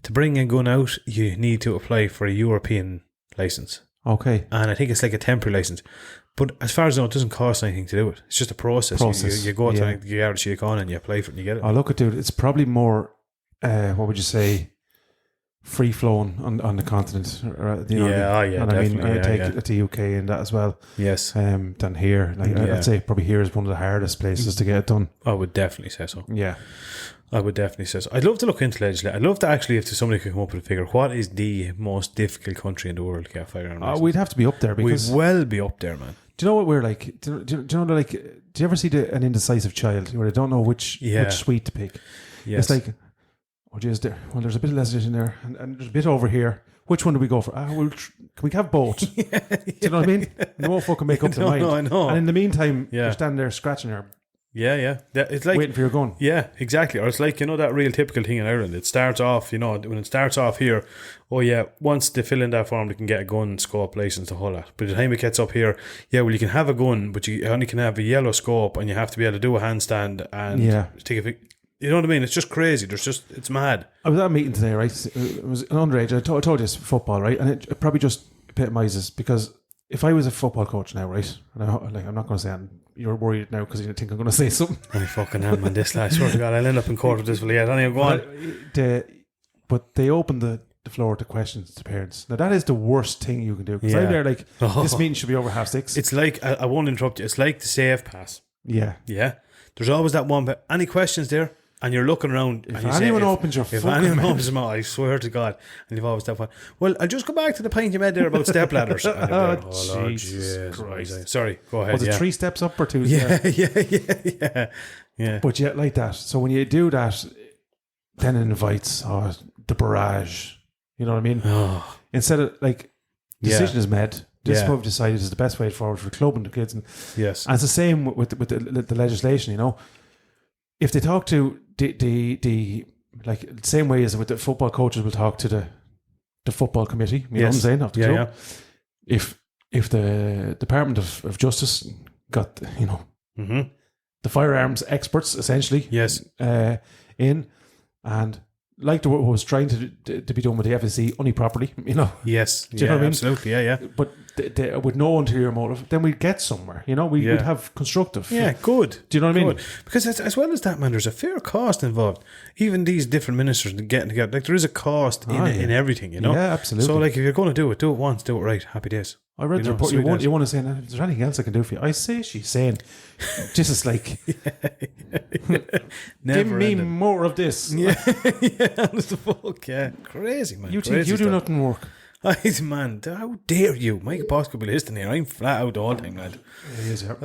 to bring a gun out, you need to apply for a European license. Okay. And I think it's like a temporary license. But as far as I know, it doesn't cost anything to do it. It's just a process. You go to the Irish Con and you apply for it and you get it. Oh, look at dude. It's probably more, what would you say, free flowing on the continent. Definitely. I mean, I take it to UK and that as well. Yes. Than here. Like I'd say probably here is one of the hardest places to get it done. I would definitely say so. Yeah. I would definitely say so. I'd love to look into legislation. I'd love to actually, if somebody could come up with a figure, what is the most difficult country in the world to get a firearm license? We'd have to be up there because we'd well be up there, man. Do you know what we're like? Do you know like? Do you ever see an indecisive child where they don't know which sweet to pick? Yes. It's like, there's a bit of legislation there, and there's a bit over here. Which one do we go for? Can we have both? Do you know what I mean? You won't fucking make up the mind. I know. And in the meantime, you're standing there scratching her. Yeah. It's like waiting for your gun. Yeah, exactly. Or it's like, that real typical thing in Ireland. It starts off, when it starts off here, once they fill in that form, they can get a gun, scope, license, the whole lot. But by the time it gets up here, you can have a gun, but you only can have a yellow scope, and you have to be able to do a handstand and take a pic. You know what I mean? It's just crazy. It's mad. I was at a meeting today, right? It was an underage. I told you it's football, right? And it probably just epitomises, because if I was a football coach now, right? And I'm not going to say you're worried now because you think I'm going to say something. I fucking am, man. This last, swear to God, I'll end up in court with this fella. Go on. But they opened the floor to questions to parents. Now, that is the worst thing you can do. Because I'm there like, this meeting should be over 6:30. It's like, I won't interrupt you, it's like the safe pass. Yeah. Yeah. There's always that one, but any questions there? And you're looking around. If anyone opens your fucking mouth. If anyone opens their mouth, I swear to God. And you've always that one. Well, I'll just go back to the point you made there about step ladders. Lord Jesus Christ. Sorry, go ahead. Was it 3 steps up or 2? Yeah. But yet, like that. So when you do that, then it invites the barrage. You know what I mean? Oh. Instead of decision is made. This is what we've decided is the best way forward for the club and the kids. And it's the same with the legislation. If they talk to the same way as with the football coaches will talk to the football committee, you know what I'm saying, of the club. If the Department of Justice got the firearms experts essentially in, and like what was trying to be done with the FSC only properly, Yes. Do you know what I mean? Absolutely, yeah. But with no ulterior motive, then we'd get somewhere. We'd have constructive. Yeah, good. Do you know what I mean? Because as well as that, man, there's a fair cost involved. Even these different ministers getting together, there is a cost in everything, Yeah, absolutely. So, if you're going to do it once, do it right. Happy days. I read the report. You want to say, is there anything else I can do for you? I say, she's saying, just as give me more of this. Honest to fuck, crazy, man. You think you do nothing work? Man, how dare you? Mike Boss could be listening here. I'm flat out the whole time, lad.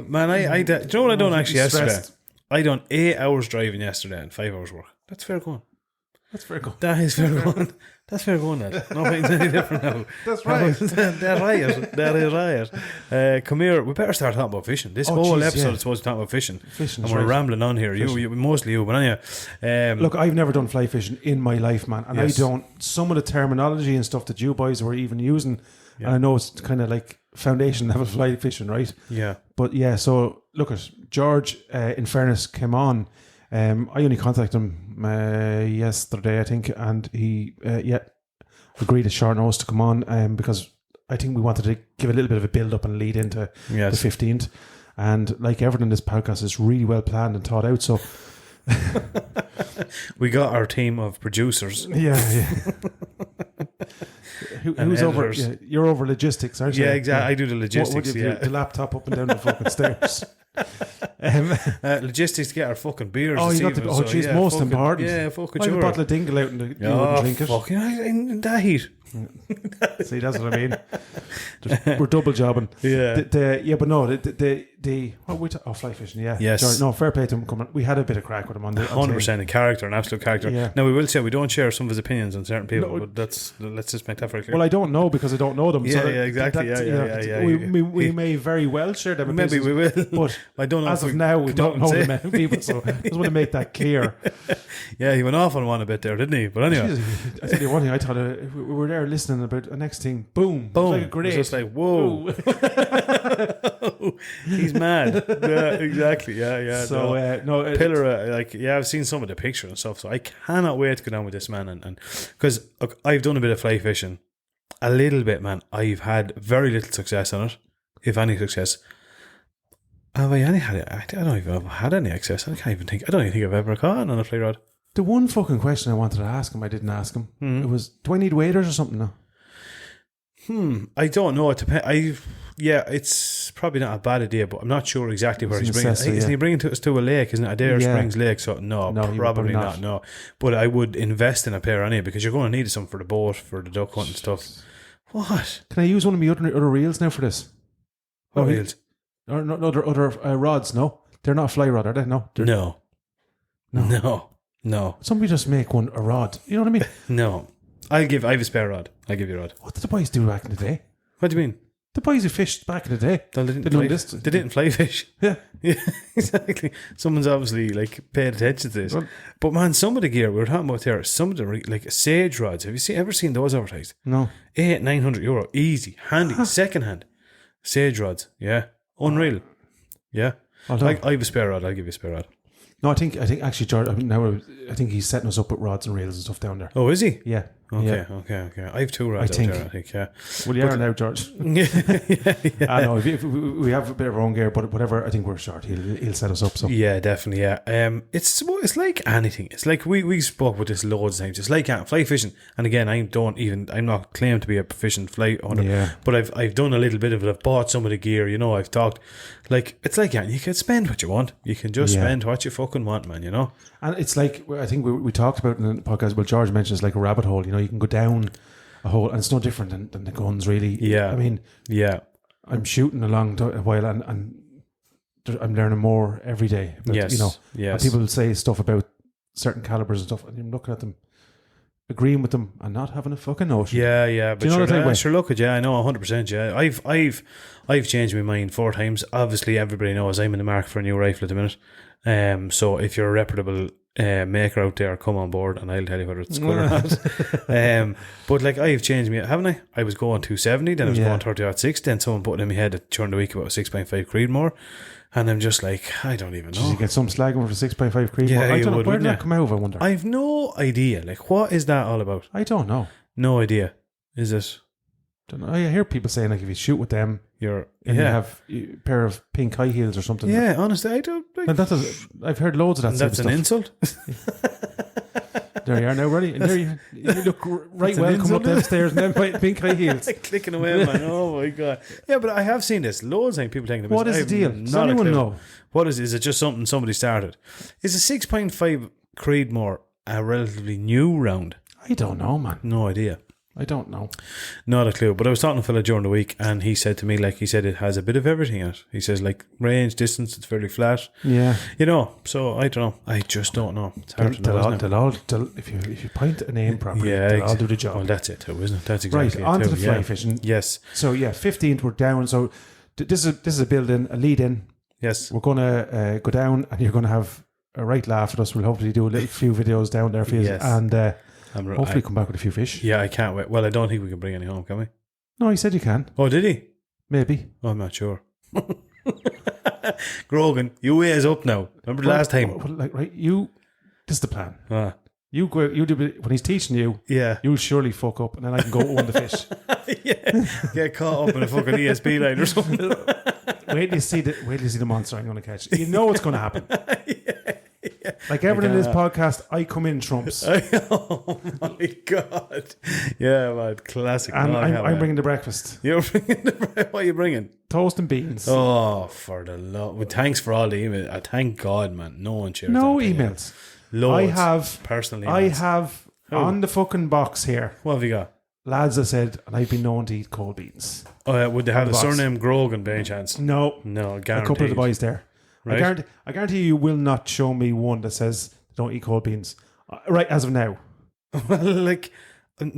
Man, do you know what I done actually yesterday? I done 8 hours driving yesterday and 5 hours work. That's fair going. That is fair going. That's fair going, lad. Nothing's any different now. That's right. That is right. Come here. We better start talking about fishing. This whole episode is supposed to talk about fishing. And we're rambling on here. You, mostly you, but anyway. Look, I've never done fly fishing in my life, man. And I don't. Some of the terminology and stuff that you boys were even using, and I know it's kind of like foundation level fly fishing, right? Yeah. But so look at George, in fairness, came on. I only contacted him yesterday, I think, and he agreed at short notice to come on because I think we wanted to give a little bit of a build up and lead into the 15th. And like everything in this podcast is really well planned and thought out. So we got our team of producers. Yeah. Who's over? You're over logistics, aren't you? Yeah, exactly. I do the logistics. What do you do? The laptop up and down the fucking stairs. Logistics to get our fucking beers. Oh, you got the. Oh, jeez, most important. Yeah, fucking sure. A bottle of dingle out and you wouldn't drink it. Fucking in that heat. See, that's what I mean. We're double jobbing. Yeah. But no, what we fly fishing, yeah. Yes. Sorry, no, fair play to him coming. We had a bit of crack with him on the 100% a character, an absolute character. Yeah. Now, we will say we don't share some of his opinions on certain people, No, but let's just make that very clear. Well, I don't know because I don't know them. Yeah, so yeah, exactly. We may very well share them. Maybe we will. But I don't know. as of now, we don't know the many people, so I just want to make that clear. Yeah, he went off on one a bit there, didn't he? But anyway. Jesus, I tell you one thing, I thought we were there listening about the next thing. Boom. Boom. It was like a grenade. It was just like, whoa. He's mad. Yeah, exactly. Yeah. So, Pillar, I've seen some of the pictures and stuff, so I cannot wait to go down with this man. And because I've done a bit of fly fishing, a little bit, man. I've had very little success on it, if any success. Have I any had it? I don't even have had any success. I don't even think I've ever caught on a fly rod. the one fucking question I wanted to ask him, I didn't ask him. It was, do I need waders or something now? I don't know. It depends. It's probably not a bad idea, but I'm not sure exactly where he's bringing it. Isn't he bringing us to a lake? Isn't it Adair Springs Lake? So no, probably not. No, but I would invest in a pair anyway because you're going to need some for the boat, for the duck hunt and stuff. What? Can I use one of my other reels now for this? What reels? Or no, other rods? No, they're not a fly rod, are they? No. No. Somebody just make one a rod. You know what I mean? No. I have a spare rod. I'll give you a rod. What did the boys do back in the day? What do you mean? The boys who fished back in the day. They didn't fly fish. Yeah, exactly. Someone's obviously paid attention to this. Well, but man, some of the gear we were talking about there, some of the sage rods. Have you ever seen those advertised? No. 800-900 euro, easy, handy, second hand sage rods. Yeah, unreal. Yeah, I have a spare rod. I'll give you a spare rod. No, I think actually George. I think he's setting us up with rods and reels and stuff down there. Oh, is he? Yeah. Okay. I have 2 rods out there, I think, yeah. Well, you are now, George. yeah. I know, if we have a bit of our own gear, but whatever, I think we're short. He'll set us up. So. Yeah, definitely, yeah. It's like anything. It's like we spoke with this loads of times. It's like fly fishing. And again, I'm not claimed to be a proficient fly hunter, but I've done a little bit of it. I've bought some of the gear, I've talked. It's like you can spend what you want. You can just spend what you fucking want, man, And it's like, I think we talked about in the podcast, well, George mentioned it's like a rabbit hole, you can go down a hole and it's no different than the guns, really. Yeah. I mean, I'm shooting along a while and I'm learning more every day. About, yes. And people will say stuff about certain calibers and stuff, and I'm looking at them, agreeing with them and not having a fucking notion. Yeah. But sure, look at I know 100%. Yeah, I've changed my mind 4 times. Obviously, everybody knows I'm in the market for a new rifle at the minute. So if you're a reputable maker out there, come on board and I'll tell you whether it's good or not. But I've changed me, haven't I? I was going 270, then I was going 30-06, then someone put it in my head during the week about 6.5 Creedmoor, and I'm just I don't even know. Did you get some slagging for 6.5 Creedmoor? Yeah, I don't know. would, where did that come out, I wonder? I've no idea. What is that all about? I don't know. No idea. Is it? Don't know. I hear people saying if you shoot with them, you have a pair of pink high heels or something. Yeah, honestly, I don't. And I've heard loads of that. And that's an insult. There you are now, ready. And there you look right well coming up them stairs and then pink high heels. Clicking away, man. Oh my god. Yeah, but I have seen this loads of people taking the What is the deal? Does anyone know? What is it just something somebody started? Is a 6.5 Creedmoor a relatively new round? I don't know, man. No idea. I don't know. Not a clue. But I was talking to a fella during the week and he said to me, it has a bit of everything in it. He says, range, distance, it's fairly flat. Yeah. So I don't know. I just don't know. It's hard to know, isn't it? If you point a name properly, they'll all do the job. Well, that's it too, isn't it? That's exactly right, on to the fly fishing. Yes. So, 15th, we're down. So, this is a build-in, a lead-in. Yes. We're going to go down and you're going to have a right laugh at us. We'll hopefully do a few videos down there for you. Yes. And hopefully come back with a few fish. Yeah, I can't wait. Well, I don't think we can bring any home, can we? No, he said you can. Oh, did he? Maybe. Oh, I'm not sure. Grogan, you ears up now. Remember the last time? This is the plan. You go. You do when he's teaching you. Yeah, you'll surely fuck up, and then I can go own the fish. Get caught up in a fucking ESP line or something. Wait till you see the monster I'm going to catch. You know what's going to happen. Like everything in this podcast, I come in trumps. Oh my god! Yeah, man, classic. And I'm bringing the breakfast. You're bringing the breakfast. What are you bringing? Toast and beans. Oh, for the love! Well, thanks for all the emails. Thank God, man. No one shares. No emails. Loads. I have personal emails. I have on the fucking box here. What have you got? lads that said, and I've been known to eat cold beans. Oh, yeah, would they have the the box. surname Grogan by any chance? No, No, a guaranteed. couple of the boys there. Right. I guarantee you will not show me one that says they don't eat cold beans. Right, as of now. Well, like,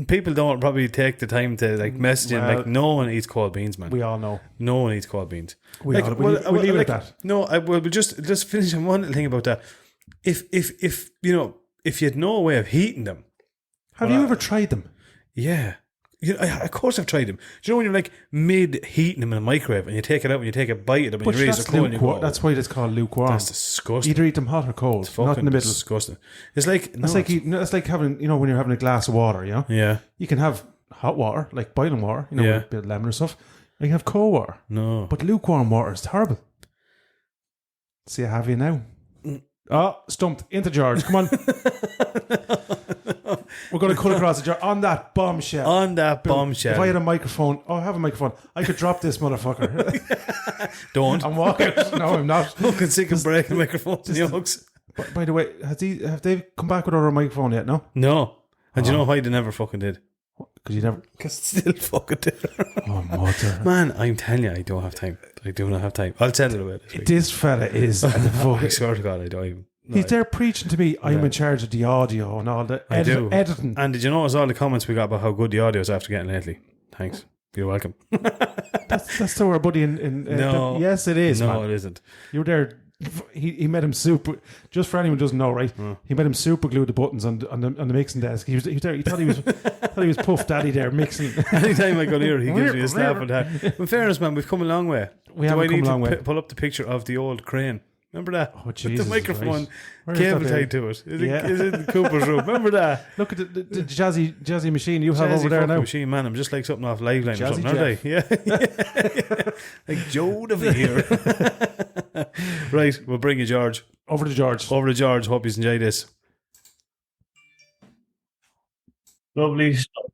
people don't probably take the time to like message him. Well, Like, no one eats cold beans, man. We all know. No one eats cold beans. We leave it at that. No, we'll just finish on one little thing about that. If you know, if you had no way of heating them, Have you ever tried them? yeah. Of course I've tried them. Do you know when you're like mid heating them in a microwave and you take it out and you take a bite of them and But you raise that's the cold and you go, lukewarm. That's why it's called lukewarm. that's disgusting. Either eat them hot or cold, It's fucking not in the middle. disgusting. It's like That's that's like having, when you're having a glass of water, yeah. You can have hot water, like boiling water, Yeah. with a bit of lemon or stuff. You can have cold water. No. But lukewarm water is horrible. See, I have you now. Oh, stumped. Into George. Come on. We're going to cut across the George. On that bombshell. On that Boom. bombshell. If I had a microphone, I have a microphone. I could drop this motherfucker. Don't. I'm walking. No, I'm not. Fucking sick of breaking microphones and yokes. By the way, have they come back with our microphone yet? No? No. And do you know why they never fucking did? Because you never... Because still fucking did. Oh, mother. Man, I'm telling you, I don't have time. I do not have time. I'll send it away this week. This fella is... and the I fucking, swear to God, I don't even. he's there preaching to me, I'm in charge of the audio and all the I do. editing. And did you notice all the comments we got about how good the audio is after getting lately? Thanks. You're welcome. That's to our buddy in No. yes, it is, No, man. it isn't. You were there. He made him super. Just for anyone who doesn't know, right? He made him super glue the buttons on the mixing desk. He was there. He thought he was Puff Daddy there mixing. Anytime I go near, he gives me a slap on that. In fairness, man, we've come a long way. We haven't come a long way. Pull up the picture of the old crane. Remember that? Oh, With Jesus, the microphone right. Where is cable that tied to it. Is Yeah. it in Cooper's room? Remember that? Look at the jazzy machine you have Jazzy over there fucking now. machine, man. I'm just like something off Liveline or Jazzy something, aren't I? Yeah. Like Joe over here. Right, we'll bring you George. Over to George. Over to George. Hope you enjoy this. Lovely stuff.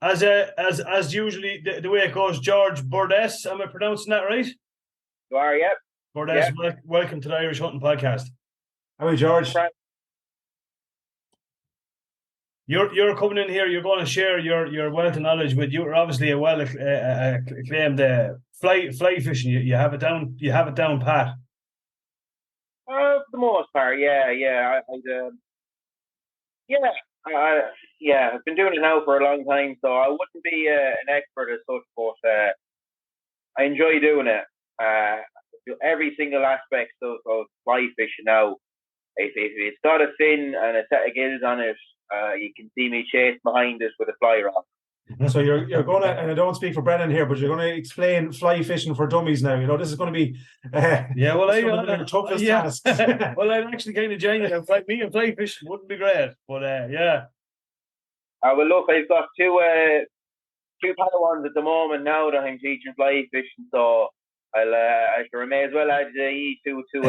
As usually the way it goes, George Burdess. Am I pronouncing that right? You are, yep. Burdess, welcome to the Irish Hunting Podcast. How are you, George? You're coming in here. You're going to share your wealth of knowledge with. You're obviously a well acclaimed fly fishing. You have it down. You have it down pat. For the most part, yeah. I've been doing it now for a long time, so I wouldn't be an expert as such, but I enjoy doing it. Every single aspect of fly fishing now. If it's got a fin and a set of gills on it, you can see me chase behind it with a fly rod. So you're going to, and I don't speak for Brennan here, but you're going to explain fly fishing for dummies now. This is going to be the toughest task. Well, I'm actually kind of genuine. Me and fly fishing wouldn't be great, but yeah. Well, look, I've got two Padawans at the moment now that I'm teaching fly fishing, so I may as well add you two to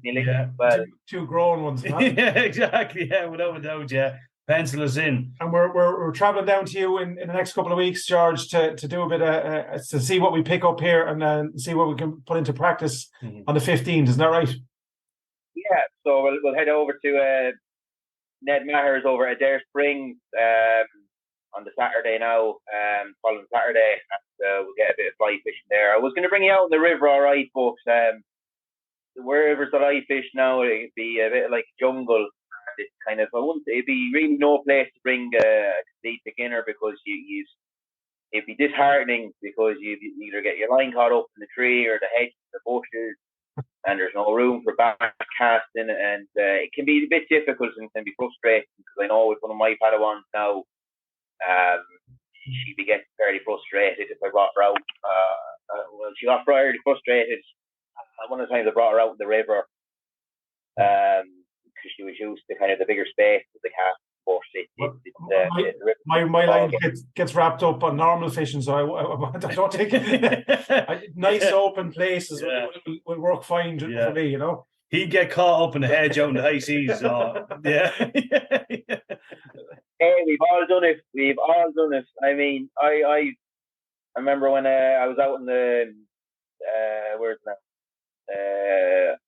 me list as well. Two grown ones, man. Yeah, exactly. Yeah, without a doubt. Yeah, pencil us in. And we're traveling down to you in the next couple of weeks, George, to do a bit of to see what we pick up here and then see what we can put into practice on the 15th. Isn't that right? Yeah. So we'll head over to Ned Maher's over at Adair Springs on the Saturday now. Following Saturday, and we'll get a bit of fly fishing there. I was going to bring you out on the river, all right, but the rivers that I fish now, it'd be a bit like jungle. It's kind of, it'd be really no place to bring a complete beginner because it'd be disheartening because you either get your line caught up in the tree or the hedge, the bushes, and there's no room for back casting, and it can be a bit difficult and can be frustrating because I know with one of my Padawans now, she'd be getting fairly frustrated if I brought her out. She got fairly frustrated one of the times I brought her out in the river because she was used to kind of the bigger space of the cast. My line gets wrapped up on normal fishing, so I don't think nice open places will work fine for me, He'd get caught up in the hedge out in the high seas. So, yeah. Hey, we've all done it. I mean, I remember when I was out in the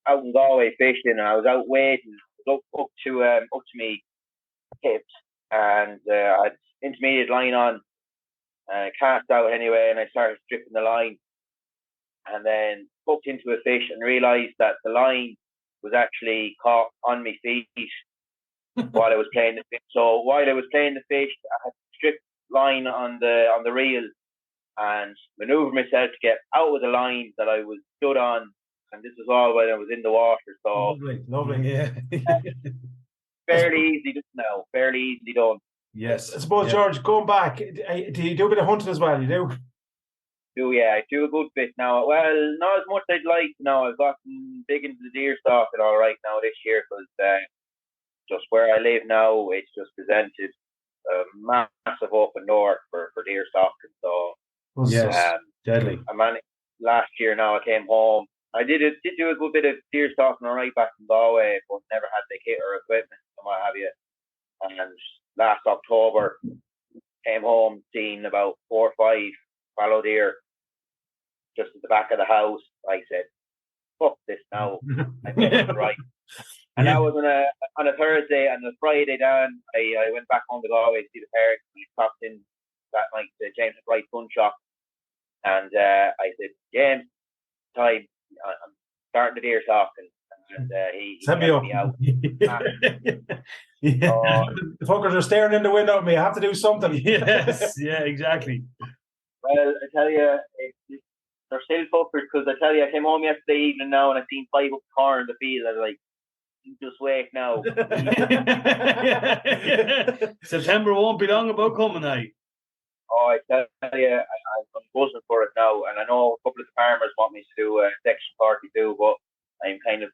out in Galway fishing, and I was out waiting up to me hips, and I had intermediate line on, and I cast out anyway, and I started stripping the line, and then hooked into a fish and realised that the line was actually caught on my feet while I was playing the fish. So while I was playing the fish, I had to strip line on the reel and manoeuvre myself to get out of the line that I was stood on, and this was all when I was in the water. So lovely, yeah. fairly easy now, fairly easily done. Yes. I suppose, George, going back, do you do a bit of hunting as well? You do? I do a good bit now. Well, not as much as I'd like now. I've gotten big into the deer stalking all right now this year, because just where I live now, it's just presented a massive open north for deer stalking. So yes, deadly. Last year now I came home. I did do a good bit of deer stalking all right back in Galway, but never had the kit or equipment and what have you. And last October came home, seen about 4 or 5 fallow deer just at the back of the house. I said, fuck this now. I think it's right. And that was on a Thursday, and the Friday down, I went back home to Galway to see the parents. We stopped in that night to James McBride Gun Shop, and I said, James, time, I'm starting the deer talking, and he sent me out. The fuckers are staring in the window at me. I have to do something. Yes, yeah, exactly. Well, I tell you, they're still fuckers, because I tell you, I came home yesterday evening now, and I seen 5 up the corner in the field. I was like, you just wait now. September won't be long about coming, Oh, I tell you, I'm buzzing for it now, and I know a couple of the farmers want me to do Section 42, but I'm kind of,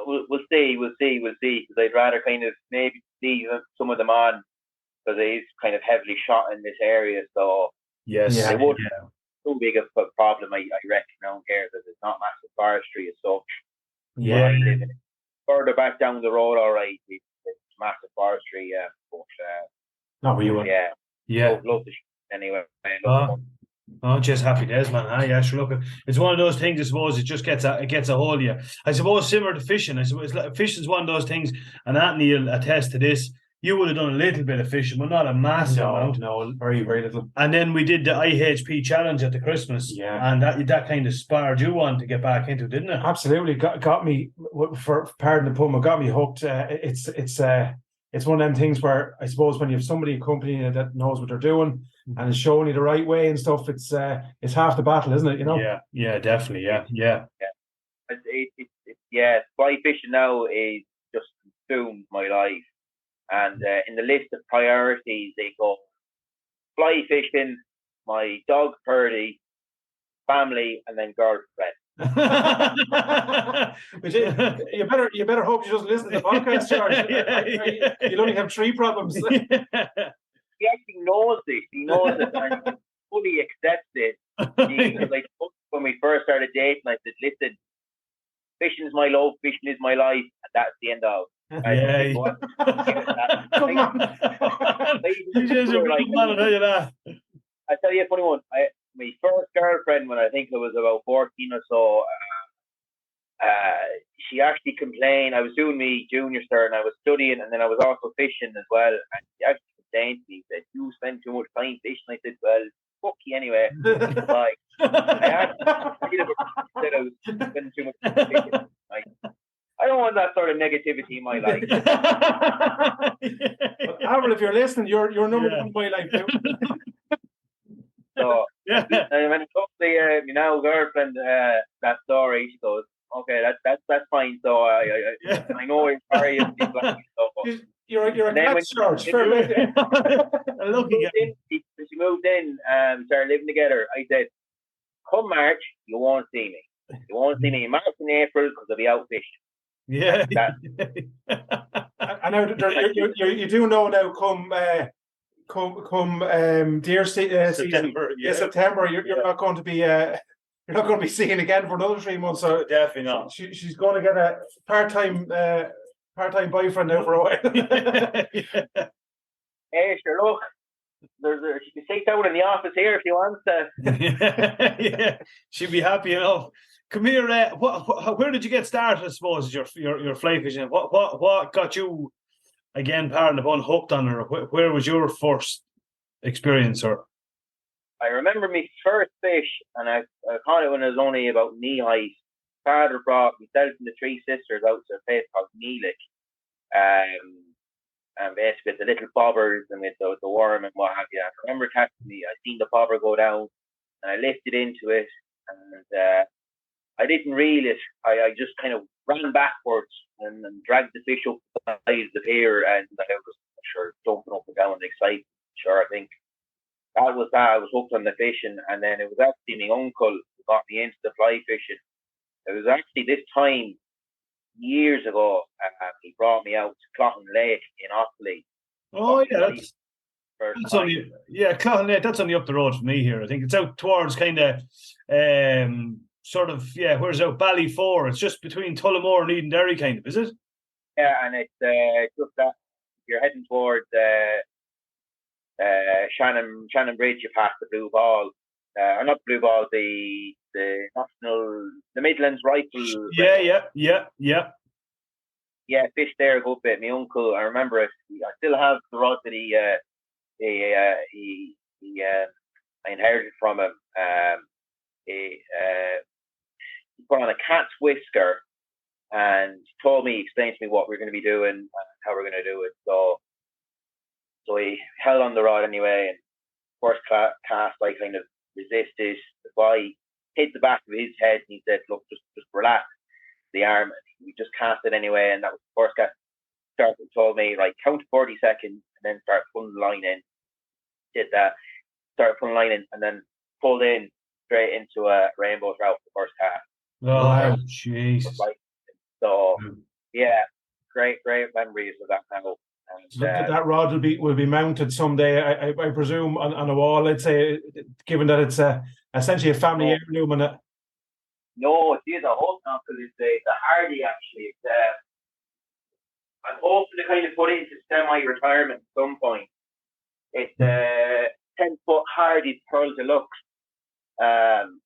we'll see, because I'd rather kind of maybe see some of them on, because it is kind of heavily shot in this area, so yes, it wouldn't too big of a problem, I reckon, down here, because it's not massive forestry as such. Yeah. Further back down the road, all right, it's massive forestry, but not where you want. Yeah. Love the anyway. Just happy days, man. Yeah, sure. Look, it's one of those things. I suppose it just gets a hold of you. I suppose similar to fishing. I suppose fishing's one of those things, and Anthony will attest to this. You would have done a little bit of fishing, but not a massive amount. No, very, very little. And then we did the IHP challenge at the Christmas, and that kind of spurred you on to get back into it, didn't it? Absolutely, got me. For pardon the pun, got me hooked. It's one of them things where I suppose when you have somebody accompanying that knows what they're doing and is showing you the right way and stuff, it's half the battle, isn't it? You know? Yeah, definitely, yeah. Fly fishing now is just consumed my life, and in the list of priorities they go fly fishing, my dog Purdy, family, and then girlfriend. you better hope you just listen to the podcast, George. You'll only have 3 problems. He actually knows this. He knows it and fully accepts it. Like when we first started dating, I said, "Listen, fishing is my love, fishing is my life, and that's the end of." Come on. I tell you a funny one. My first girlfriend, when I think I was about 14 or so, she actually complained. I was doing my junior cert and I was studying, and then I was also fishing as well. And she actually complained to me, said, "You spend too much time fishing." I said, "Well, fuck you anyway." Like, I was spending too much time fishing. Like, I don't want that sort of negativity in my life. Avril, if you're listening, you're number one in my life too. So when I told the now girlfriend that story, she goes, "Okay, that's fine." So I know you're sorry. You're a cat, George. When she moved in, started living together, I said, "Come March, you won't see me. You won't see me in March and April because I'll be out fishing." Yeah. And now you do know now. Come deer season, September. September. You're not going to be you're not going to be seeing again for another 3 months. So definitely not. She's going to get a part-time boyfriend now for a while. Hey, sure. Look, she can stay down in the office here if you want to. She'd be happy enough. Come here. Where did you get started? I suppose your fly fishing. What got you again, pardon the pun, hooked on her? Where was your first experience? Or I remember my first fish, and I caught it when I was only about knee height. Father brought myself and the three sisters out to a place called Neelick. And basically the little bobbers and with the worm and what have you. I remember catching I seen the bobber go down, and I lifted into it, and I didn't reel it. I just kind of ran backwards and dragged the fish up the side of the pier, and I was sure jumping up and down and excited. Sure, I think that was that. I was hooked on the fishing, and then it was actually my uncle who got me into the fly fishing. It was actually this time years ago. He brought me out to Cloughan Lake in Offaly. oh yeah, that's only Cloughan Lake. That's only up the road from me here. I think it's out towards kind of sort of where's out Ballyfour. It's just between Tullamore and Edenderry, kind of, is it? Yeah, and it's just that you're heading towards Shannon Bridge. You pass the Blue Ball, or not Blue Ball, the Midlands Rifle. Yeah, fished there a good bit. My uncle, I remember it. I still have the rod that he I inherited from him. He put on a cat's whisker and explained to me what we're going to be doing and how we're going to do it. So he held on the rod anyway, and first cast I kind of resisted. The boy hit the back of his head, and he said, "Look, just relax the arm." We just cast it anyway, and that was the first cast. Told me, right, count 40 seconds and then start pulling the line in. Did that, started pulling the line in, and then pulled in straight into a rainbow trout for the first cast. Oh, Jesus. So, yeah, great memories of that now. And, so that rod will be mounted someday, I presume, on a wall. I'd say, given that it's essentially a family heirloom. No, it is a hook now because it's the Hardy actually. I'm hoping to kind of put it into semi-retirement at some point. It's 10-foot Hardy Pearl Deluxe, and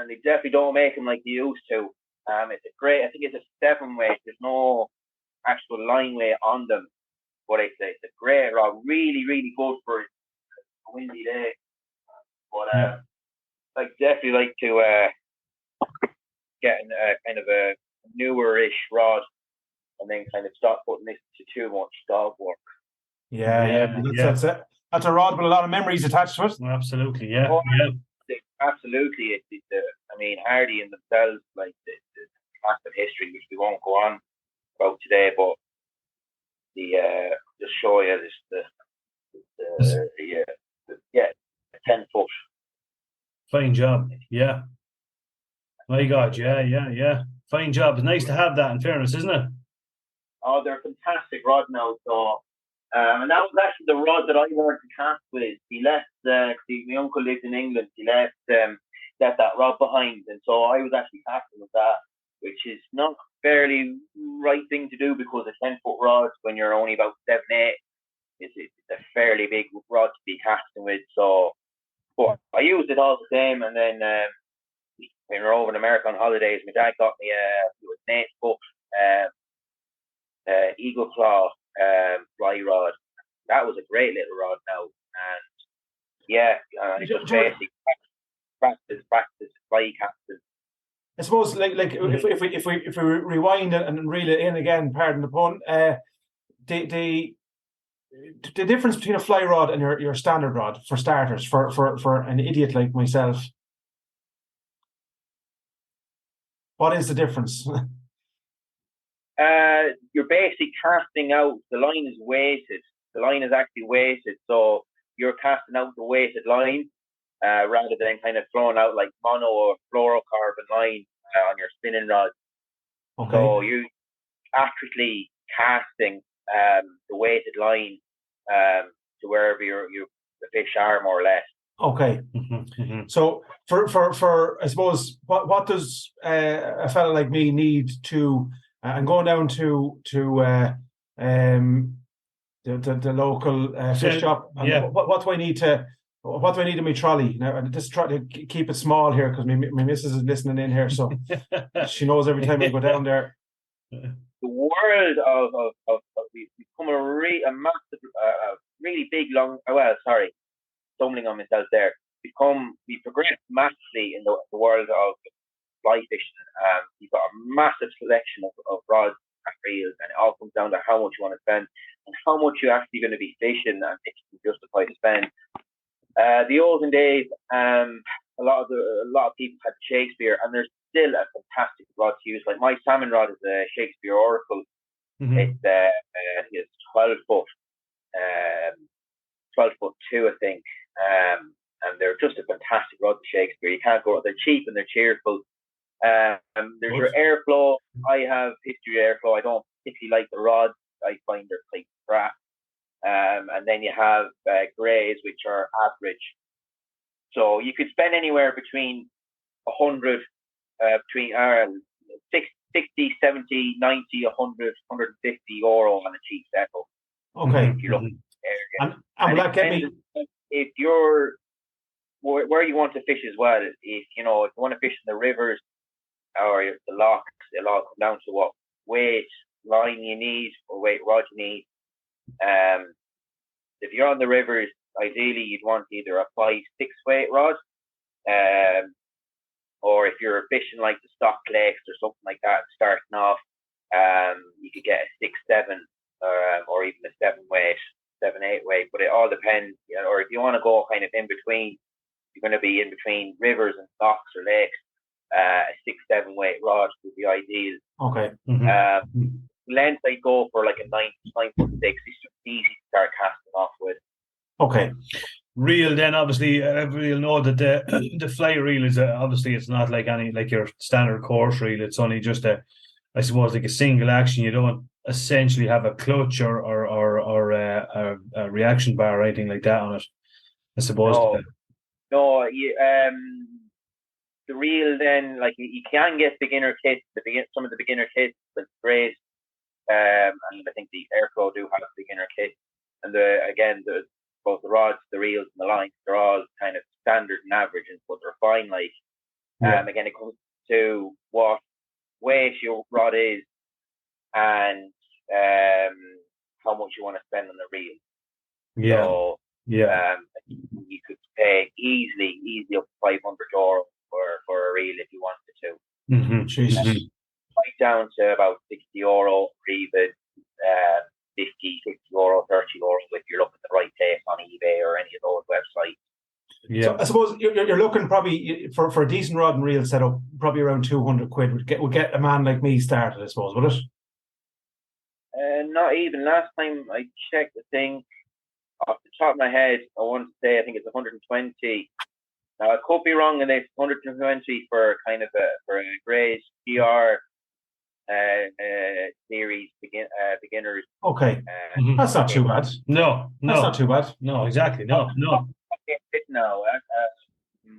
they definitely don't make them like they used to. It's a great. I think it's a 7-weight. There's no actual line weight on them, but it's a great rod. Really, really good for a windy day. But I'd definitely like to get kind of a newer-ish rod, and then kind of stop putting this to too much dog work. That's it. That's a rod with a lot of memories attached to it. Absolutely, yeah. Absolutely. I mean, Hardy in themselves, like the massive history, which we won't go on about today, but just show you the 10-foot. Fine job, yeah. My God, yeah. Fine job. It's nice to have that, in fairness, isn't it? Oh, they're a fantastic rod now. So, and that was actually the rod that I learned to cast with. He left, my uncle lived in England. He left that rod behind, and so I was actually casting with that, which is not fairly right thing to do because a 10-foot rod when you're only about 7'8" it's a fairly big rod to be casting with. So, but I used it all the same, and then when we were over in America on holidays, my dad got me an 8-foot Eagle Claw fly rod. That was a great little rod now, and just basically practice fly casting. I suppose, if we rewind and reel it in again, pardon the pun, the difference between a fly rod and your standard rod, for starters, for an idiot like myself, what is the difference? You're basically casting out. The line is weighted. The line is actually weighted, so you're casting out the weighted line rather than kind of throwing out like mono or fluorocarbon line on your spinning rod. Okay. So you accurately casting the weighted line to wherever the fish are, more or less. Okay. So for I suppose what does a fella like me need to and going down to the local fish shop? What do I need to? What do I need in my trolley? Now, I just try to keep it small here because my missus is listening in here, so she knows every time I go down there. The world of we become a massive, really big, stumbling on myself there. We progressed massively in the world of fly fishing. You've got a massive selection of rods and reels, and it all comes down to how much you want to spend and how much you're actually going to be fishing and if you can justify to spend. The olden days, a lot of people had Shakespeare, and there's still a fantastic rod to use. Like my salmon rod is a Shakespeare Oracle. It's 12 foot, 12'2", I think. And they're just a fantastic rod to Shakespeare. You can't go. They're cheap and they're cheerful. There's your Airflow. I have history Airflow. I don't particularly like the rods. I find they're quite crap. And then you have greys, which are average. So you could spend anywhere between 100, between 60, 70, 90, 100, 150 euro on a cheap settle. Okay. If you're looking and will that get me? If you're where you want to fish as well, if you want to fish in the rivers or the locks, it'll all come down to what weight line you need or weight rod you need. If you're on the rivers, ideally you'd want either a 5-6 weight rod, or if you're fishing like the stock lakes or something like that, starting off, you could get a 6-7, or even a 7 weight, 7-8 weight. But it all depends. Or if you want to go kind of in between, you're going to be in between rivers and stocks or lakes. A 6-7 weight rod would be ideal. Okay. Length I go for like a 9'6". It's just easy to start casting off with. Okay. Reel, then obviously everybody will know that the fly reel is obviously it's not like your standard course reel. It's only just I suppose like a single action. You don't essentially have a clutch or a reaction bar or anything like that on it, I suppose. No, the reel then, like you can get beginner kits. Some of the beginner kits, that's great. And I think the Airflow do have a beginner kit. And both the rods, the reels, and the lines, they're all kind of standard and average, but they're fine. Again, it comes to what weight your rod is and how much you want to spend on the reel. Yeah. So, you could pay easily up to 500 euro for a reel if you wanted to. Right down to about 60 euro, or even 50, 60 euro, 30 euro if you're looking at the right place on eBay or any of those websites. Yeah. So I suppose you're looking probably for a decent rod and reel setup, probably around 200 quid would get a man like me started, I suppose, would it? Not even. Last time I checked, the thing off the top of my head, I want to say I think it's 120. Now I could be wrong, and it's 120 for kind of for a Gray's GR series beginners. Okay, that's not too bad. No, that's not too bad. No, exactly. No. Now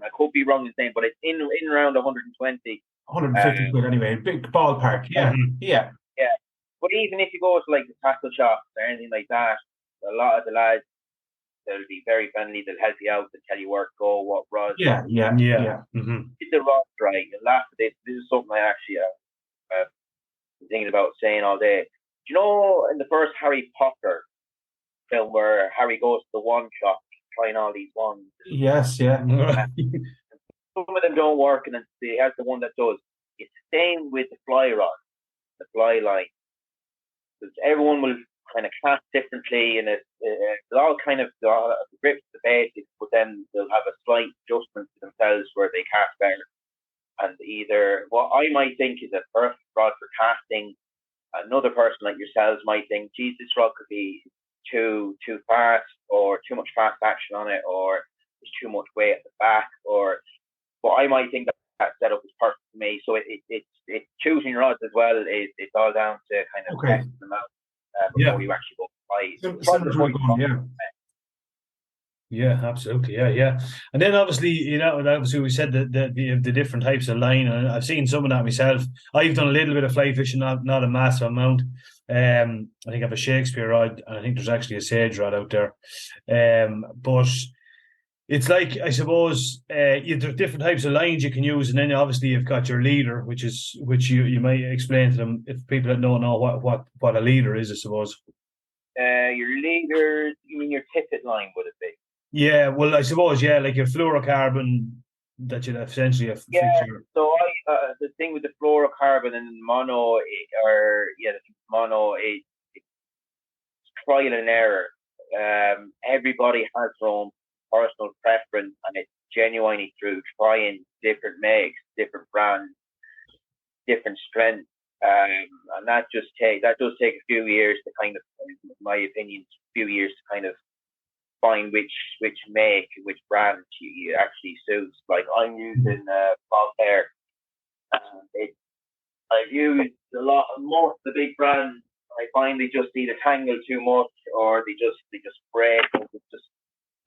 I could be wrong in saying, but it's in around 120. 150 quid anyway, big ballpark. Yeah. But even if you go to like the tackle shops or anything like that, a lot of the lads, they'll be very friendly. They'll help you out. They'll tell you where to go, what rods. Yeah. Get the rods right. You'll laugh at this. This is something I actually been thinking about saying all day. Do you know in the first Harry Potter film where Harry goes to the wand shop trying all these wands? Yes, yeah. Some of them don't work, and then he has the one that does. It's the same with the fly rod, the fly line. Because everyone will kind of cast differently, and it's all kind of the grips, the basics, but then they'll have a slight adjustment to themselves where they cast better. And either what I might think is a perfect rod for casting, another person like yourselves might think, geez, this rod could be too fast, or too much fast action on it, or there's too much weight at the back, but I might think that setup is perfect for me. So it's choosing rods as well. It's all down to kind of testing them out before you actually go buy. Yeah, absolutely. Yeah. And then obviously, we said that the different types of line, and I've seen some of that myself. I've done a little bit of fly fishing, not a massive amount. I think I have a Shakespeare rod, and I think there's actually a Sage rod out there. But it's like, I suppose, there's different types of lines you can use, and then obviously you've got your leader, which you might explain to them if people that don't know what a leader is, I suppose. your leaders, you mean your tippet line, would it be? Yeah, well, I suppose, yeah, like your fluorocarbon that you'd essentially have fixture. So the thing with the fluorocarbon and mono, mono is trial and error. Everybody has their own personal preference, and it's genuinely through trying different makes, different brands, different strengths. And that does take a few years to kind of, in my opinion, a few years to kind of find which make, which brand you actually suits. Like I'm using Voltaire. I've used most of the big brands. I find they just either tangle too much or they just break.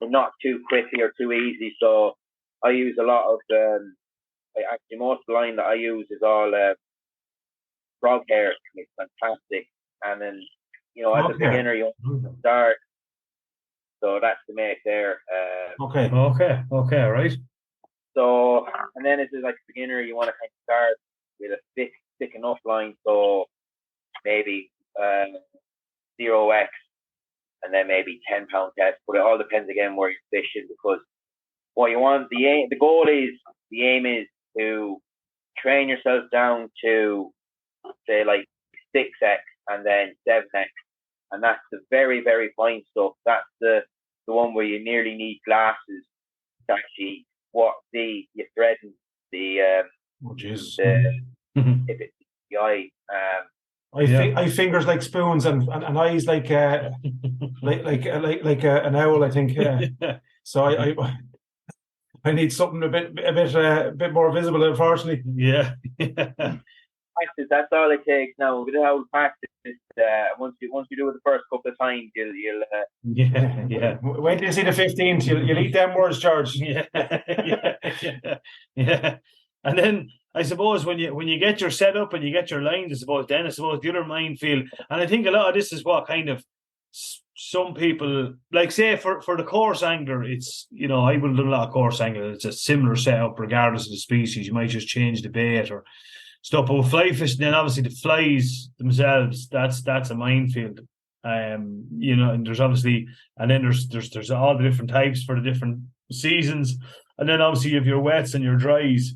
They're not too quickly or too easy. So I use a lot of actually most of the line that I use is all frog hair. It's fantastic. And then as a beginner you start. So that's the make there. Okay, right. So, and then as like a beginner, you want to kind of start with a thick enough line. So maybe 0x and then maybe 10-pound test. But it all depends again where you're fishing, because what you want, the aim is to train yourself down to say like 6x and then 7x. And that's the very, very fine stuff. That's the one where you nearly need glasses to actually see you threading the the eye. I fingers like spoons and eyes like an owl, I think. So I need something a bit more visible, unfortunately. Yeah. Practice, that's all it takes now. With how practice, once you do it the first couple of times, you'll yeah. Wait till you see the 15th. You'll eat them words, George. Yeah. And then I suppose when you get your setup and you get your lines, I suppose the other minefield, and I think a lot of this is what kind of some people like, say for the coarse angler, it's I will do a lot of coarse angler. It's a similar setup regardless of the species. You might just change the bait or stuff. But with fly fishing, then obviously the flies themselves, that's a minefield. And there's obviously, and then there's all the different types for the different seasons, and then obviously you have your wets and your dries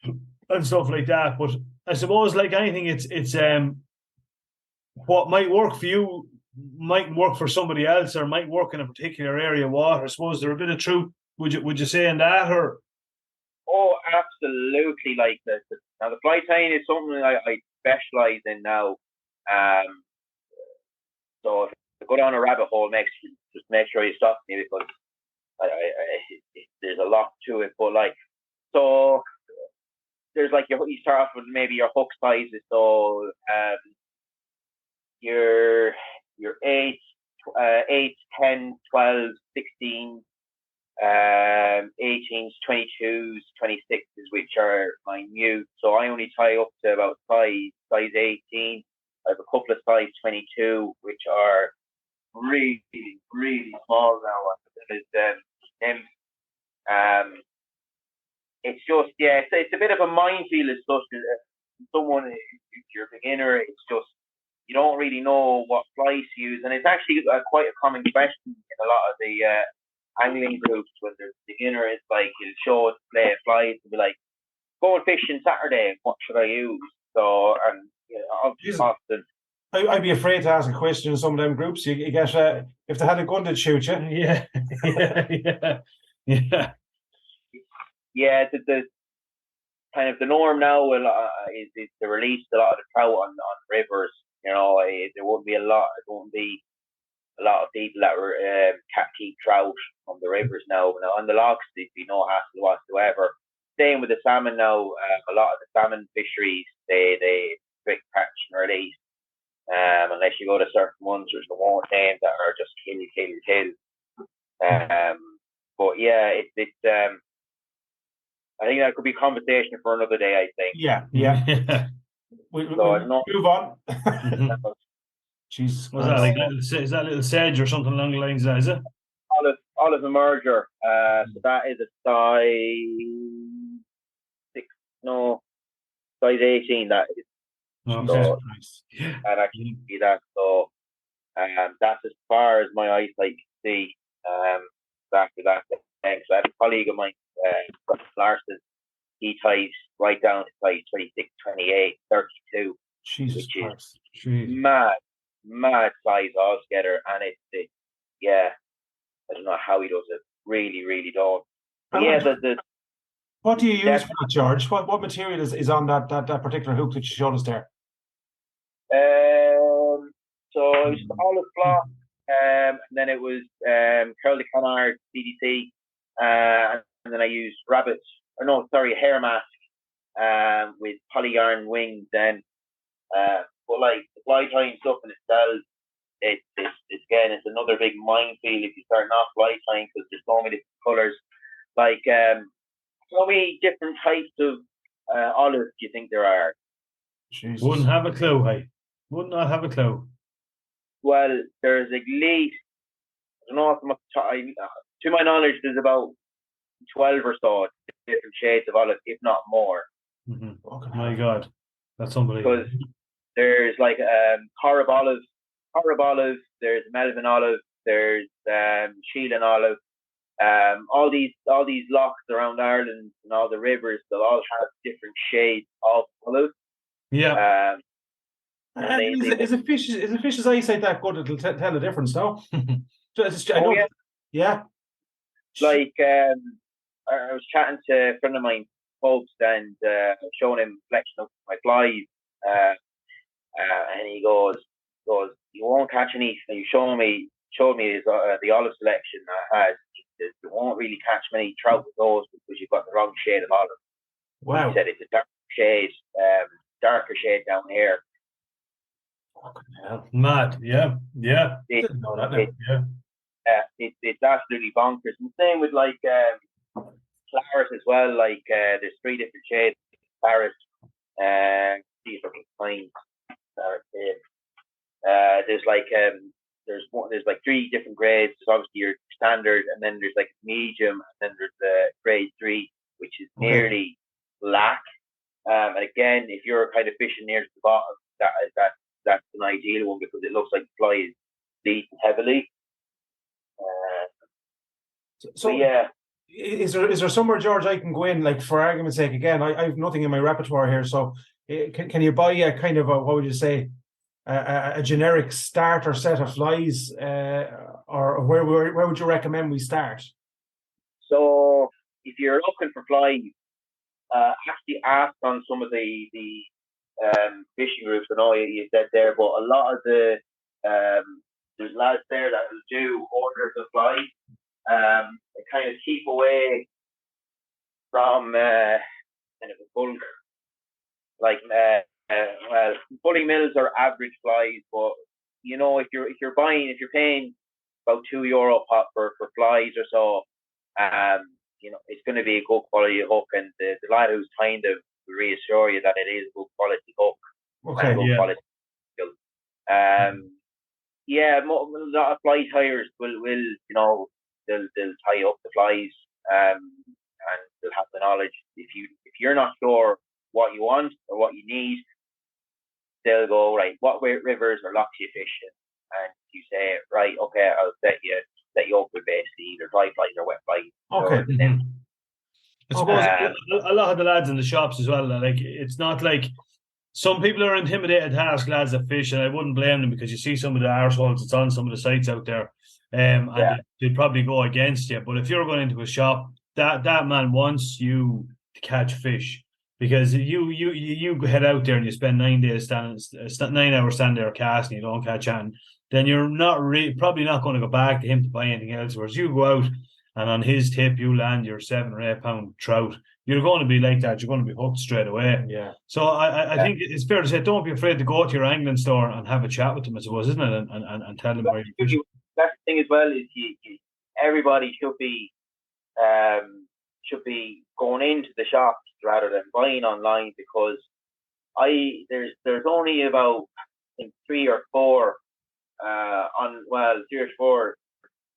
and stuff like that. But I suppose like anything, it's what might work for you might work for somebody else, or might work in a particular area of water. I suppose there's a bit of truth. Would you say in that, or? Oh, absolutely. Like now the fly tying is something I specialize in now. So if you go down a rabbit hole next, just make sure you stop me, because there's a lot to it. But like, so there's like you start off with maybe your hook sizes. So your 8, 10, 12, 16, 18s, 22s, 26s, which are minute. So I only tie up to about size 18. I have a couple of size 22, which are really, really small now. It's just, it's a bit of a minefield as such. Someone, if you're a beginner, it's just, you don't really know what flies to use. And it's actually quite a common question in a lot of the angling groups when there's a beginner. It's like, you'll show a display of flies and be like, going fishing Saturday, what should I use? So, and often. I'd be afraid to ask a question in some of them groups. You get if they had a gun to shoot you. Yeah. The kind of the norm now is to release a lot of the trout on rivers. There wouldn't be a lot of people that keep trout on the rivers now. On the lochs, there'd be no hassle whatsoever. Same with the salmon now. A lot of the salmon fisheries, they quick catch and release. Unless you go to certain ones, there's the one name that are just kill. But yeah, it's I think that could be conversation for another day, I think. Yeah. We'll move on. Jesus. Was that like is that little sedge or something along the lines of that, is it? Olive emerger. So that is a size 18, that is. Okay. So that actually be that. So That's as far as my eyesight can see. After that, so I have a colleague of mine, Larson. He ties right down to size 26, 28, 32, Jesus which is Christ. mad size altogether. And it's yeah, I don't know how he does it. Really, really don't. But yeah, What do you use for it, George? What material is on that particular hook that you showed us there? So it was olive block, and then it was curl de canard CDC, and then I used hair mask with poly yarn wings. Then, but like the fly tying stuff in itself, it's another big minefield if you start off fly tying because there's so many different colors. Like how many different types of olives do you think there are? Jesus. Wouldn't have a clue, hey. Would not have a clue. Well, there's at least, I don't know if much time, to my knowledge, there's about 12 or so different shades of olive, if not more. Mm-hmm. Oh, my God, that's unbelievable. Because there's like Corab olive, there's Melvin olive, there's Sheelan olive. All these lochs around Ireland and all the rivers, they'll all have different shades of olive. Yeah. Is a fish's eyesight that good? It'll tell the difference, no? Yeah. Like I was chatting to a friend of mine, Post, and showing him a collection of my flies, and he goes, you won't catch any. And you showed me his, the olive selection I had. You won't really catch many trout with those because you've got the wrong shade of olive. Wow. He said it's a darker shade down here. Mad, yeah. It's absolutely bonkers. And same with like claret as well. Like there's 3 different shades of claret. See if I can find claret here. There's like 3 different grades. There's obviously your standard, and then there's like medium, and then there's the grade 3, which is nearly black. And again, if you're kind of fishing near the bottom, that's an ideal one because it looks like the fly is bleeding heavily. So yeah. Is there somewhere, George, I can go in, like for argument's sake? Again, I have nothing in my repertoire here, so can you buy a kind of what would you say, a generic starter set of flies, or where would you recommend we start? So if you're looking for flies, actually ask on some of the fishing groups. I know you said there, but a lot of the there's lads there that will do orders of flies. They kind of keep away from kind of a bulk, like pulling mills are average flies, but you know if you're paying about €2 pop for flies or so, you know it's going to be a good quality hook, and the lad who's tying them will reassure you that it is good quality hook. Okay, good quality skill. A lot of fly tiers will you know they'll tie up the flies, and they'll have the knowledge. If you're not sure what you want or what you need, they'll go, right, what rivers or lochs you fishing, and you say, right, okay, I'll set you up with basically either dry flies or wet flies. Okay. I suppose a lot of the lads in the shops as well, like it's not like some people are intimidated to ask lads that fish, and I wouldn't blame them because you see some of the arseholes that's on some of the sites out there, and they'd probably go against you. But if you're going into a shop, that man wants you to catch fish, because you head out there and you spend 9 days 9 hours standing there casting, you don't catch anything, then you're probably not going to go back to him to buy anything else. Whereas you go out and on his tip you land your 7 or 8 pound trout, you're going to be like that. You're going to be hooked straight away. Yeah. So I think it's fair to say, don't be afraid to go to your angling store and have a chat with them, I suppose, isn't it? And tell them where you're fishing. That's the thing as well is everybody should be going into the shops rather than buying online, because there's only about I think 3 or 4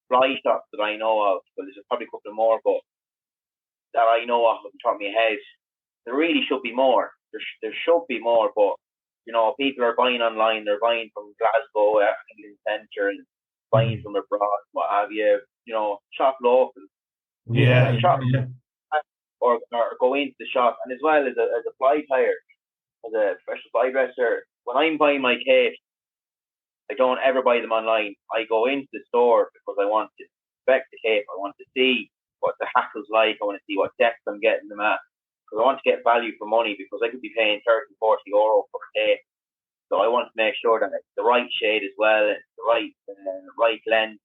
fly shops that I know of. But there's probably a couple more, but that I know of the top of my head. There really should be more. There should be more, but people are buying online. They're buying from Glasgow, England Centre, and buying from abroad, what have you. Shop local. Yeah, Shop yeah. or go into the shop, and as well as a fly tyer, as a professional fly dresser. When I'm buying my capes, I don't ever buy them online. I go into the store because I want to inspect the cape. I want to see what the hackle's like. I want to see what depth I'm getting them at. Because I want to get value for money, because I could be paying 30, 40 euro for a cape. So I want to make sure that it's the right shade as well, it's the right length.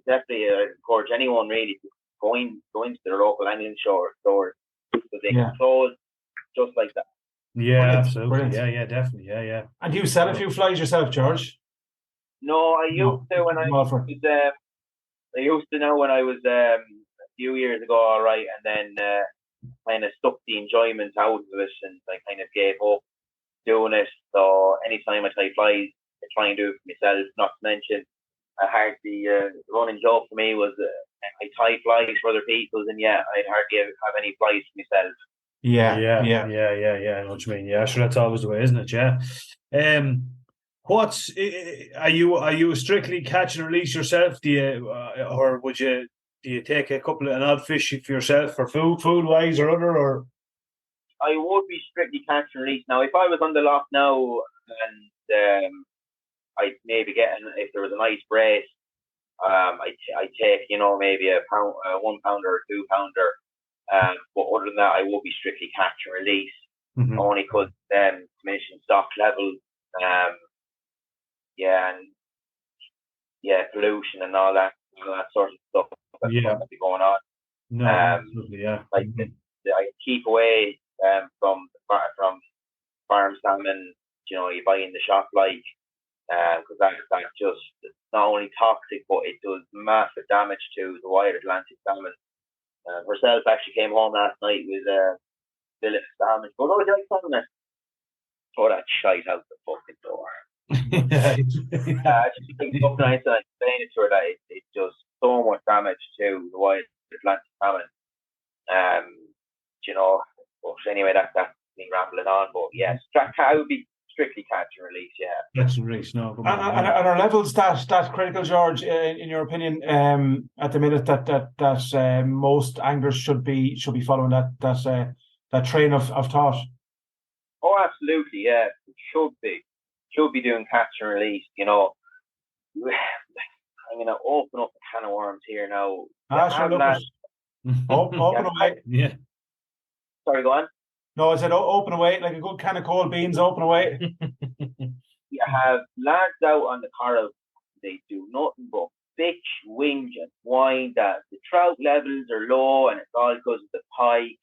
Definitely encourage anyone really to go into their local angling stores, because they can close just like that. Yeah, Brilliant. absolutely. Brilliant. Yeah, definitely. Yeah. And do you sell a few flies yourself, George? No, I used to when I was. I used to know when I was a few years ago, all right, and then kind of stuck the enjoyment out of it, and I kind of gave up doing it. So anytime I tie flies, I try and do it for myself. Not to mention, the running joke for me was I tie flies for other people, and I'd hardly have any flies for myself. Yeah. I know what you mean. Yeah, sure, that's always the way, isn't it? Yeah. Are you strictly catch and release yourself? Do you, or do you take an odd fish for yourself for food wise or other, or? I would be strictly catch and release. Now, if I was on the loch now and I'd maybe if there was a nice brace, I'd take maybe a pound, 1 pounder or 2 pounder. But other than that, I will be strictly catch and release, only because diminishing stock levels, pollution and all that sort of stuff that's going to be going on. No, absolutely, yeah. I keep away from farm salmon. You buy in the shop, because that's just not only toxic, but it does massive damage to the wild Atlantic salmon. Herself actually came home last night with a billet of salmon. But oh, I salmon. Throw that shite out the fucking door. She picked it up nice and I explained it to her that it does so much damage to the wild Atlantic salmon. But anyway, that's me rambling on. But yes, I would be strictly catch and release. Yeah, catch and release. No, and are levels that critical, George? In your opinion, at the minute that most anglers should be following that train of thought. Oh, absolutely. Yeah, it should be doing catch and release. I'm going to open up a can of worms here now. Open away. Yeah. Sorry, go on. No, I said open away, like a good can of cold beans, open away. You have lads out on the corral, they do nothing but bitch, whinge and whine that the trout levels are low and it's all because of the pike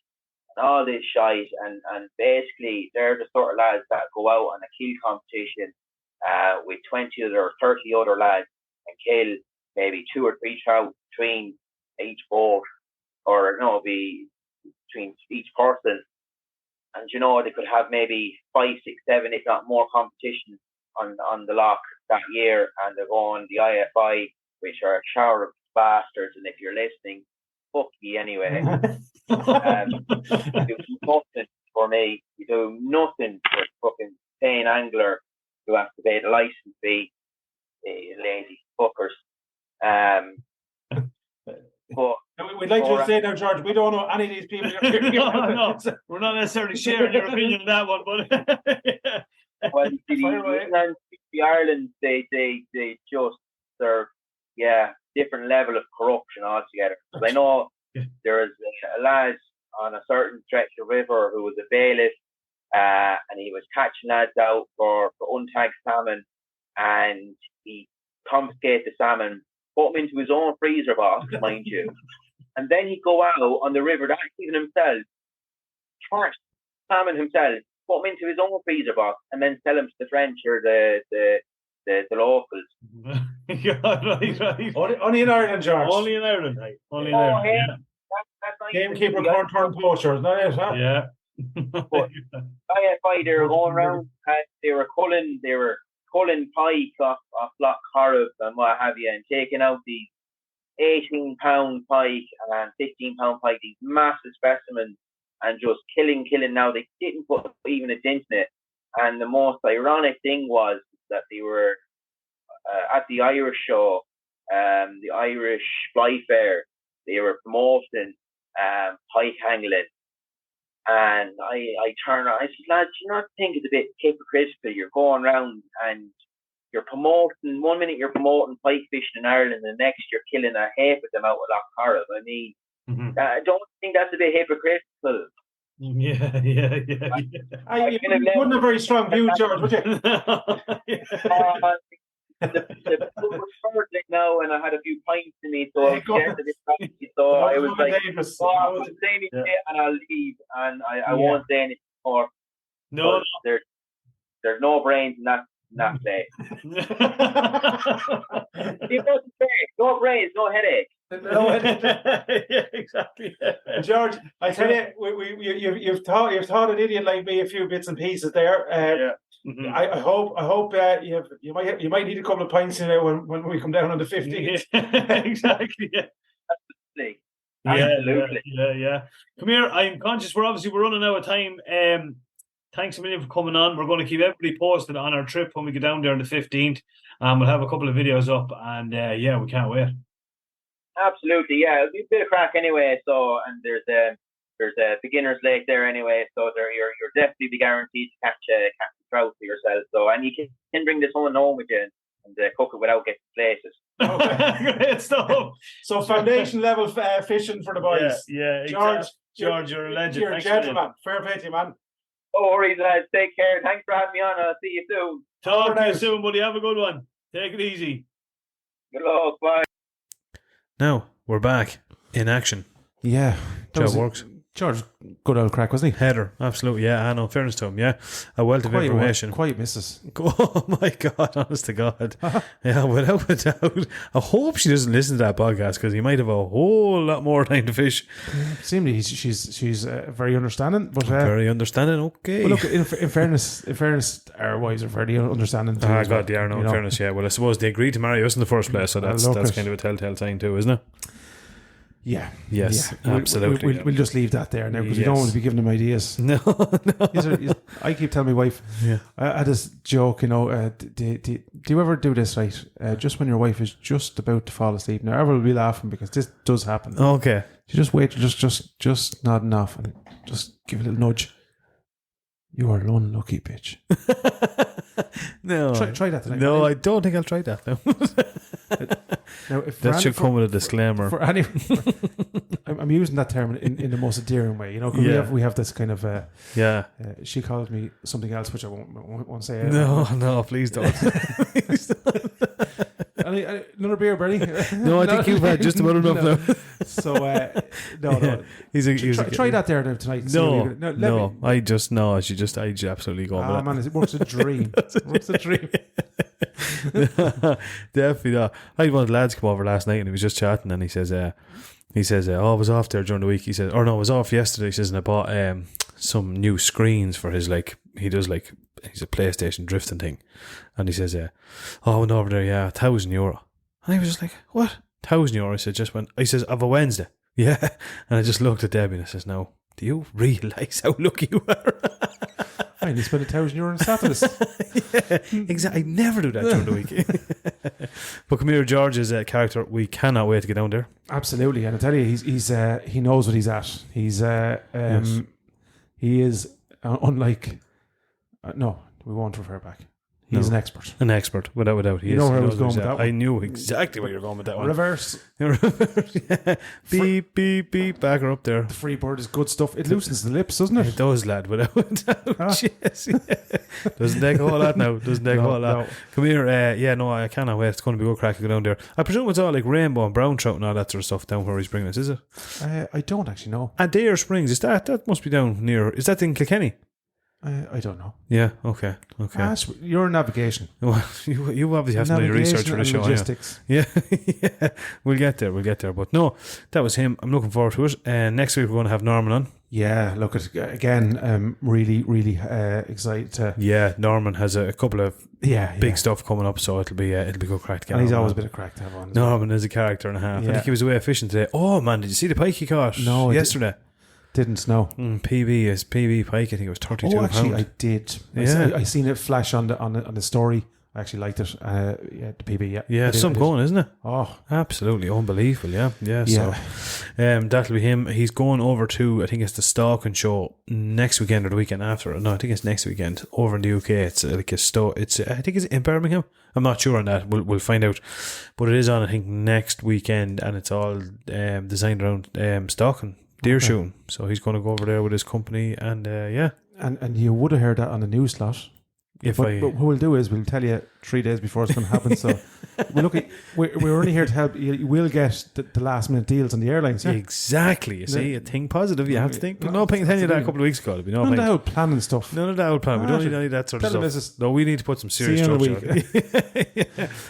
and all this shite, and basically they're the sort of lads that go out on a kill competition with 20 or 30 other lads and kill maybe 2 or 3 trout between each boat, or between each person. And they could have maybe 5, 6, 7, if not more, competitions on the loch that year, and they're going the IFI, which are a shower of bastards. And if you're listening, fuck you anyway. You do nothing for me. You do nothing for fucking paying angler who has to pay the license fee. Lazy fuckers. But we'd like to say now, George, we don't know any of these people. No, we're not necessarily sharing your opinion on that one, but well, the Ireland, they just serve different level of corruption altogether. Because I know there is a lad on a certain stretch of river who was a bailiff, and he was catching lads out for untagged salmon, and he confiscated the salmon, put them into his own freezer box, mind you, and then he'd go out on the river, that even himself, catch salmon himself, put them into his own freezer box, and then sell them to the French or the locals. Right. Only in Ireland, George. Only in Ireland, right? Only in Ireland. Hey, Yeah. that's Gamekeeper, corn poacher, is that it? Huh? Yeah. But IFI, they were going around and they were culling pike off Loch Corrib and what have you, and taking out these 18-pound pike and 15-pound pike, these massive specimens, and just killing. Now they didn't put even a dent in it. And the most ironic thing was that they were at the Irish show, the Irish Fly Fair. They were promoting pike angling, and I turned around. I said, lads, do you not think it's a bit hypocritical? You're going around and you're promoting. 1 minute you're promoting pike fishing in Ireland, and the next you're killing a half of them out with Oharas. I mean, I don't think that's a bit hypocritical. Yeah. You wouldn't have a very strong view, George, would you? The pool was hurting now, and I had a few pints in me, so I was scared to be so I was like, I will say anything and I'll leave, and I won't say anything more. No. There's no brains in that place. It doesn't say no brains, no headache. Yeah, exactly. George, I tell you, you've taught an idiot like me a few bits and pieces there. I hope you might need a couple of pints in there when we come down on the 15th. Exactly. Absolutely. Yeah. Come here. I'm conscious. We're running out of time. Thanks a million for coming on. We're going to keep everybody posted on our trip when we get down there on the 15th. We'll have a couple of videos up, and we can't wait. Absolutely, yeah. It'll be a bit of crack anyway. So, and there's a beginner's lake there anyway. So you're definitely be guaranteed to catch a trout for yourself. So, and you can bring this one home with you and cook it without getting places. Okay, great stuff. So foundation level fishing for the boys. Yeah. George, you're a legend. You're a gentleman. Fair play to you, man. No worries, lads. Take care. Thanks for having me on. I'll see you soon. Talk to you soon, buddy. Have a good one. Take it easy. Good luck. Bye. Now we're back in action. Yeah, Job works. George, good old crack, wasn't he? Header, absolutely. Yeah, I know. Fairness to him. Yeah, a wealth of information. Quite misses. Oh my God! Honest to God. Yeah, without a doubt. I hope she doesn't listen to that podcast because he might have a whole lot more time to fish. Seemingly, she's very understanding, but very understanding. Okay. Well, look, in fairness, our wives are fairly understanding too. Ah, God, they are. No, in fairness, yeah. Well, I suppose they agreed to marry us in the first place, so that's kind of a telltale sign too, isn't it? Yeah. Yes, absolutely. We'll just leave that there now because we don't want to be giving them ideas. No. I keep telling my wife, I had this joke, do you ever do this, right? Just when your wife is just about to fall asleep. Now, everyone will be laughing because this does happen. Okay. You just wait, just nodding off and just give a little nudge. You are an unlucky bitch. No. Try that tonight. No, I don't think I'll try that. No. Now, if that should come with a disclaimer. I'm using that term in the most endearing way, because we have this kind of she calls me something else which I won't say. No, please don't. Another beer, Bernie? No, I think you've had just about enough now. So no. Try that there now tonight. I absolutely go. Oh man, it works a dream. Definitely not. I had one of the lads come over last night and he was just chatting and he says, I was off there during the week. He said, I was off yesterday. He says, and I bought some new screens for his, he's a PlayStation drifting thing. And he says, I went over there, €1,000. And he was just like, what? €1,000? He says, of a Wednesday. Yeah. And I just looked at Debbie and I says, no, do you realise how lucky you are? I only spent €1,000 on Saturdays. Yeah, exactly. I never do that during the week. But come here, George is a character. We cannot wait to get down there. Absolutely, and I tell you, he knows what he's at. He's he is unlike. No, we won't refer back. He's an expert. An expert, without a doubt. You know where I was going with that one. I knew exactly where you're going with that one. Reverse. Yeah. Beep, beep, beep. Back her up there. The Freebird is good stuff. It loosens the lips, doesn't it? It does, lad, without a doubt. Yes, yeah. Doesn't take a whole lot now. No. Come here. I cannot wait. It's going to be good crack to go down there. I presume it's all like rainbow and brown trout and all that sort of stuff down where he's bringing us, is it? I don't actually know. Adare Springs, is that must be down near, is that in Kilkenny? I don't know. Yeah, okay. You're navigation. Well, you obviously have to do your research for the show. Logistics. Yeah. We'll get there. But no, that was him. I'm looking forward to it. And next week we're going to have Norman on. Yeah, look, again, really, really excited. Yeah, Norman has a couple of big stuff coming up, so it'll be good crack to get on. And he's always been a crack to have on. Norman is a character and a half. I think he was away fishing today. Oh man, did you see the pike he caught yesterday? Didn't know. PB Pike. I think it was £32. Oh, actually, I did. Yeah. I seen it flash on the story. I actually liked it. The PB. Yeah. Yeah, some going, isn't it? Oh, absolutely unbelievable. Yeah. So, that'll be him. He's going over to, I think it's the Stalking show next weekend or the weekend after. No, I think it's next weekend over in the UK. It's like I think it's in Birmingham. I'm not sure on that. We'll find out. But it is on, I think, next weekend, and it's all designed around stalking, deer shooting. So he's going to go over there with his company, and And you would have heard that on the news slot. But what we'll do is we'll tell you 3 days before it's going to happen. So we're only here to help. You will get the last minute deals on the airlines. Yeah? Exactly. You see, think positive. You have to think. No point telling you that a couple of weeks ago. None of the old planning stuff. None of that old planning. We don't need any of that sort of stuff. No, we need to put some serious structure.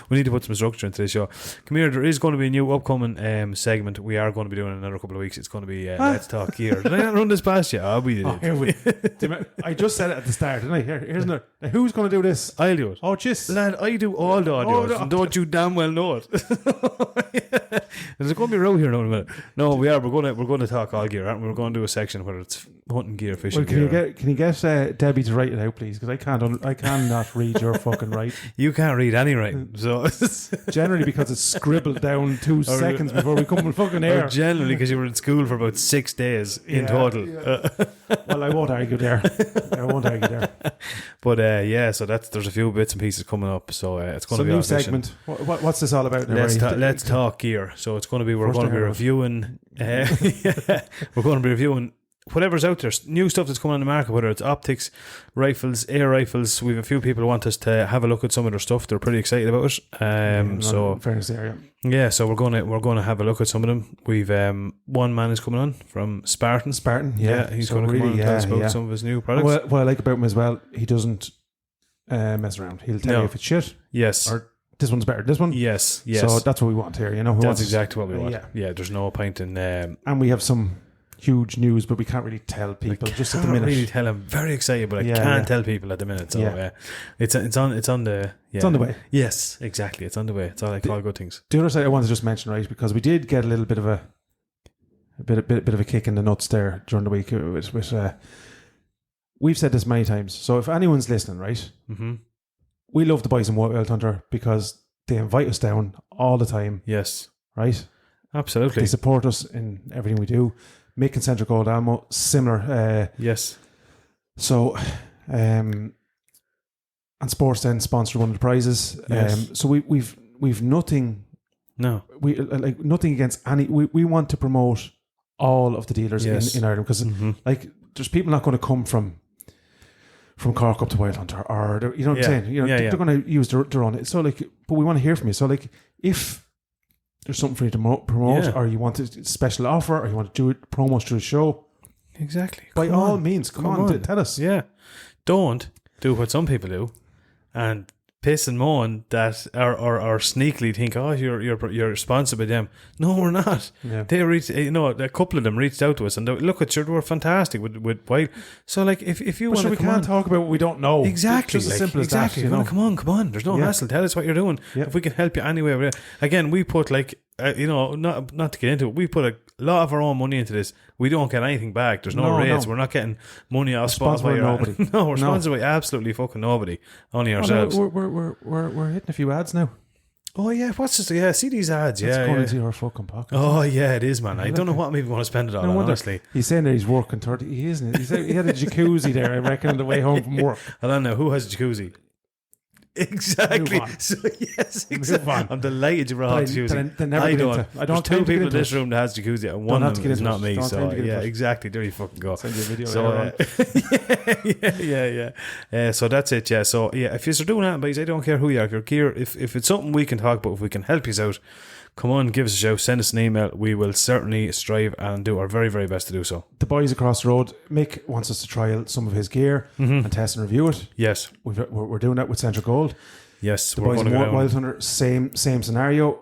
We need to put some structure into this show. Come here. There is going to be a new upcoming segment. We are going to be doing in another couple of weeks. It's going to be Let's Talk Gear. Did I not run this past you? We did. I just said it at the start, didn't I? Here's another. Who's going to do this? I'll do it. Oh, just lad, I do all the audios, and don't you damn well know it. There's going to be a row here now in a minute. No, we are. We're going to talk all gear, aren't we? We're going to do a section where it's hunting gear, fishing gear. Can you get Debbie to write it out, please? Because I cannot read your fucking writing. You can't read any writing, so generally because it's scribbled down 2 seconds before we come on fucking air. Or generally because you were in school for about 6 days in total. Yeah. Well, I won't argue there. But so there's a few bits and pieces coming up, so it's going to be a new segment. What's this all about? Let's talk gear. So it's going to be we're going to be reviewing whatever's out there, new stuff that's coming on the market, whether it's optics, rifles, air rifles. We have a few people who want us to have a look at some of their stuff. They're pretty excited about it. So fairness there, so we're going to have a look at some of them. We've one man is coming on from Spartan. He's going to come on and tell us about some of his new products. What I like about him as well, he doesn't mess around. He'll tell you if it's shit. Yes. Or this one's better. This one. Yes. So that's what we want here. That's exactly what we want. Yeah. There's no point in. And we have some huge news, but we can't really tell people just at the minute. Really tell them. Very excited, but I can't tell people at the minute. So it's on the. It's on the way. Yes, exactly. It's on the way. It's all I call good things. The other side I want to just mention, right, because we did get a little bit of a bit of a kick in the nuts there during the week. We've said this many times. So if anyone's listening, right, we love the boys in Wild Hunter because they invite us down all the time. Yes, right. Absolutely. They support us in everything we do. Mick and Central Gold Ammo, similar. Yes. So, and Sports then sponsored one of the prizes. Yes. So we've nothing. No. We like nothing against any. We want to promote all of the dealers in Ireland because there's people not going to come from Cork up to Wild Hunter, or you know what I'm saying. They're going to use their own. So but we want to hear from you. So if there's something for you to promote, or you want a special offer, or you want to do it promos through the show, exactly. By all means, come on, tell us. Yeah, don't do what some people do, and piss and moan that, or sneakily think, you're sponsored by them. No, we're not. Yeah. They reached, a couple of them reached out to us, and look at they were fantastic with White. So if you want, we can't talk about what we don't know. Exactly, just as simple as that. Come on. There's no hassle. Tell us what you're doing. Yeah. If we can help you anyway. Again, we put not to get into it. We put a lot of our own money into this. We don't get anything back. There's no rates. We're not getting money off Spotify. Nobody. No, we're sponsored by absolutely fucking nobody. Only ourselves. No, we're hitting a few ads now. Oh yeah, what's this? Yeah, see these ads. It's going into your fucking pocket. Oh yeah, it is, man. I don't know what I'm even going to spend it on. Honestly, he's saying that he's working 30. He isn't. He had a jacuzzi there, I reckon, on the way home from work. I don't know who has a jacuzzi. Exactly. So yes, exactly. I'm delighted you brought jacuzzi. I don't. There's two people in this room that has jacuzzi, and one of them is not me. So yeah, exactly. There you fucking go. Send you a video. So yeah. So that's it. Yeah. So yeah, if you're doing that, but I don't care who you are. If you're gear, if it's something we can talk about, if we can help you out, come on, give us a shout, send us an email. We will certainly strive and do our very, very best to do so. The boys across the road, Mick wants us to trial some of his gear and test and review it. Yes. We're doing that with Central Gold. Yes. The boys in Wild Hunter, same scenario.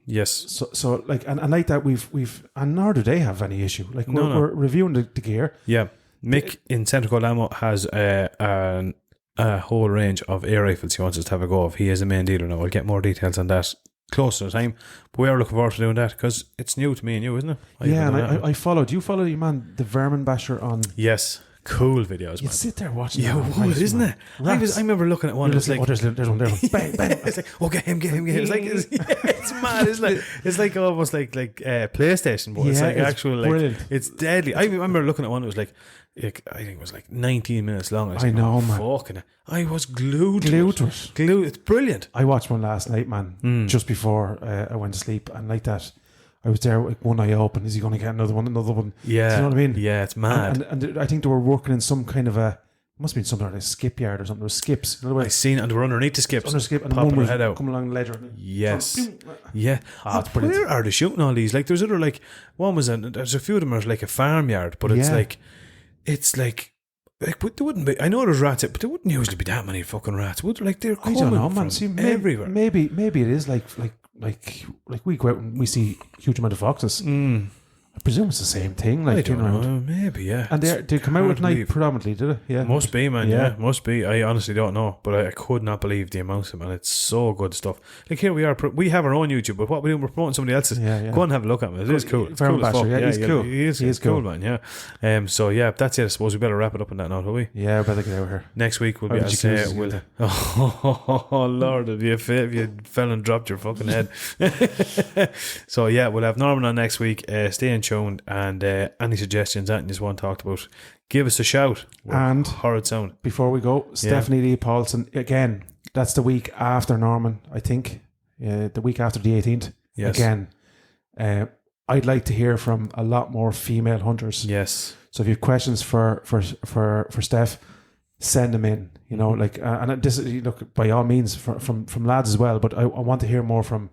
Yes. So and like that, we've and nor do they have any issue. We're reviewing the gear. Yeah. Mick in Central Gold Ammo has a whole range of air rifles he wants us to have a go of. He is a main dealer now. I'll get more details on that close to the time. But we are looking forward to doing that because it's new to me and you, isn't it? And I followed. You follow your man, the Vermin Basher on. Yes. Cool videos, You man. sit there watching. Yeah, that. isn't it? I remember looking at one. It's like, there's one there. Bang, bang. it's like, oh, get him. It's like, it's mad, isn't it? It's like almost like PlayStation, but it's like it's actual, like, brilliant. it's deadly. I remember looking at one. It was like I think it was like 19 minutes long. I know, man. Fucking, I was glued to Glued it. to it. It's brilliant. I watched one last night, man, just before I went to sleep, and like that, I was there with one eye open. Is he going to get another one? Yeah. Do you know what I mean? Yeah, it's mad. And I think they were working in some kind of must have been something like a skip yard or something. There was skips. I seen, and they were underneath the skips. Under skip, and popping one their was head out. coming along the ledger. Yes. Yeah. It's brilliant. Where are they shooting all these? Like, there's other, like, one was, there's a few of them are like a farmyard, but it's like, but there wouldn't be. I know there's rats, but there wouldn't usually be that many fucking rats. Would like they're coming I don't know, man. from See, everywhere. Maybe it is like we go out and we see huge amount of foxes. I presume it's the same thing. Like, I don't know. Maybe, yeah. And they come out at night predominantly, did it? Yeah, must be, man. Yeah, must be. I honestly don't know, but I could not believe the amount of them, and it's so good stuff. Like, here we are. We have our own YouTube, but what we do, we're promoting somebody else's. Yeah. Go and have a look at him. It is cool. It's cool as fuck. Yeah, he's cool. He is cool, man. Yeah. So yeah, that's it. I suppose we better wrap it up on that note, will we? Yeah, we better get out of here. Next week we'll be as oh Lord, if you fell and dropped your fucking head. So yeah, we'll have Norman on next week. Stay in tuned, and any suggestions that you just want talked about, give us a shout. And horrid sound. Before we go, Stephanie Lee Paulson again. That's the week after Norman, I think. The week after the 18th. Yes. Again, I'd like to hear from a lot more female hunters. Yes. So if you have questions for Steph, send them in. You know, like, and this is, look, by all means from lads as well. But I want to hear more from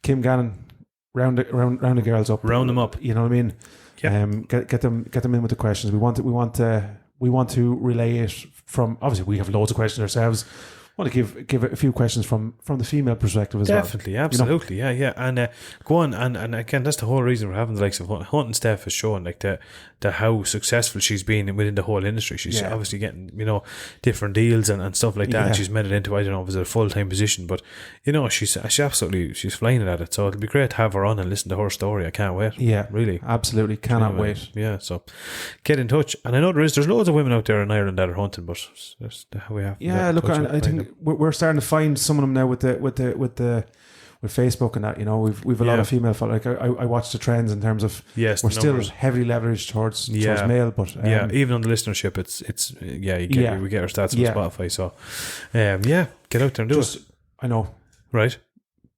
Kim Gannon. Round the girls up. Round them up. You know what I mean? Yeah. Get them in with the questions. We want to relay it from. Obviously, we have loads of questions ourselves. Want to give a few questions from the female perspective as Definitely, well. absolutely, yeah. And go on, and again, that's the whole reason we're having the likes of Hunt and Steph has shown like the how successful she's been within the whole industry. She's obviously getting different deals and stuff like that. And she's made it into, I don't know if it's a full-time position, but she's absolutely she's flying at it. So it'll be great to have her on and listen to her story. I can't wait. Yeah, really, absolutely, cannot wait. Yeah, so get in touch. And I know there's loads of women out there in Ireland that are hunting, but we have. Yeah, look, I think we're starting to find some of them now with Facebook and that. You know, we've a lot of female followers. Like I watch the trends in terms of we're still heavily leveraged towards male, but even on the listenership, it's we get our stats on Spotify. So get out there and do it. I know, right?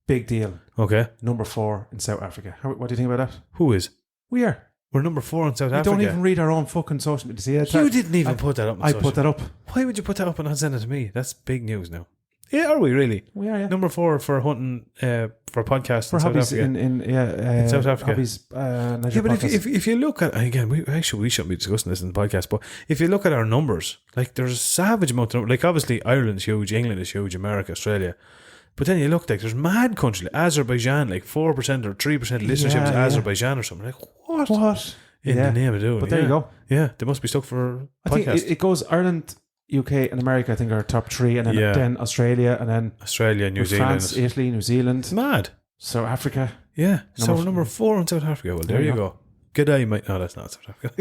Big deal. Okay, number 4 in South Africa. What do you think about that? Who is? We are. We're number 4 in South Africa. We don't even read our own fucking social media. See that? You didn't even put that up. I put that up. Why would you put that up and not send it to me? That's big news now. Yeah, are we really? We are, yeah. Number 4 for hunting, for podcasts for in hobbies South Africa. in South Africa. Hobbies, yeah, but if you look at, again, we shouldn't be discussing this in the podcast, but if you look at our numbers, like there's a savage amount of, like obviously Ireland's huge, England is huge, America, Australia. But then you look, like there's mad countries, like Azerbaijan, like 4% or 3% listenership is Azerbaijan or something. Like what? In the name of doing. But there you go. Yeah, they must be stuck for I think it goes Ireland, UK and America, I think, are top 3, and then Australia, and then Australia, New Zealand, France, Italy, New Zealand. It's mad. South Africa. Yeah. So we're number 4 in South Africa. Well, there you go. Good day, mate. No, that's not South Africa.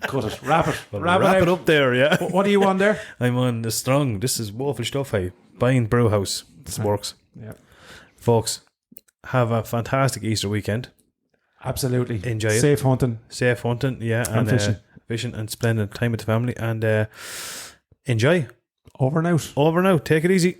Cut it. Wrap it. Well, wrap it up there, yeah. What are you on there? I'm on the Strong. This is woeful stuff, hey. Buying Brewhouse. This works. Yeah. Folks, have a fantastic Easter weekend. Absolutely. Enjoy it. Safe hunting, yeah. And fishing. Fishing and splendid time with the family. And enjoy. Over and out. Take it easy.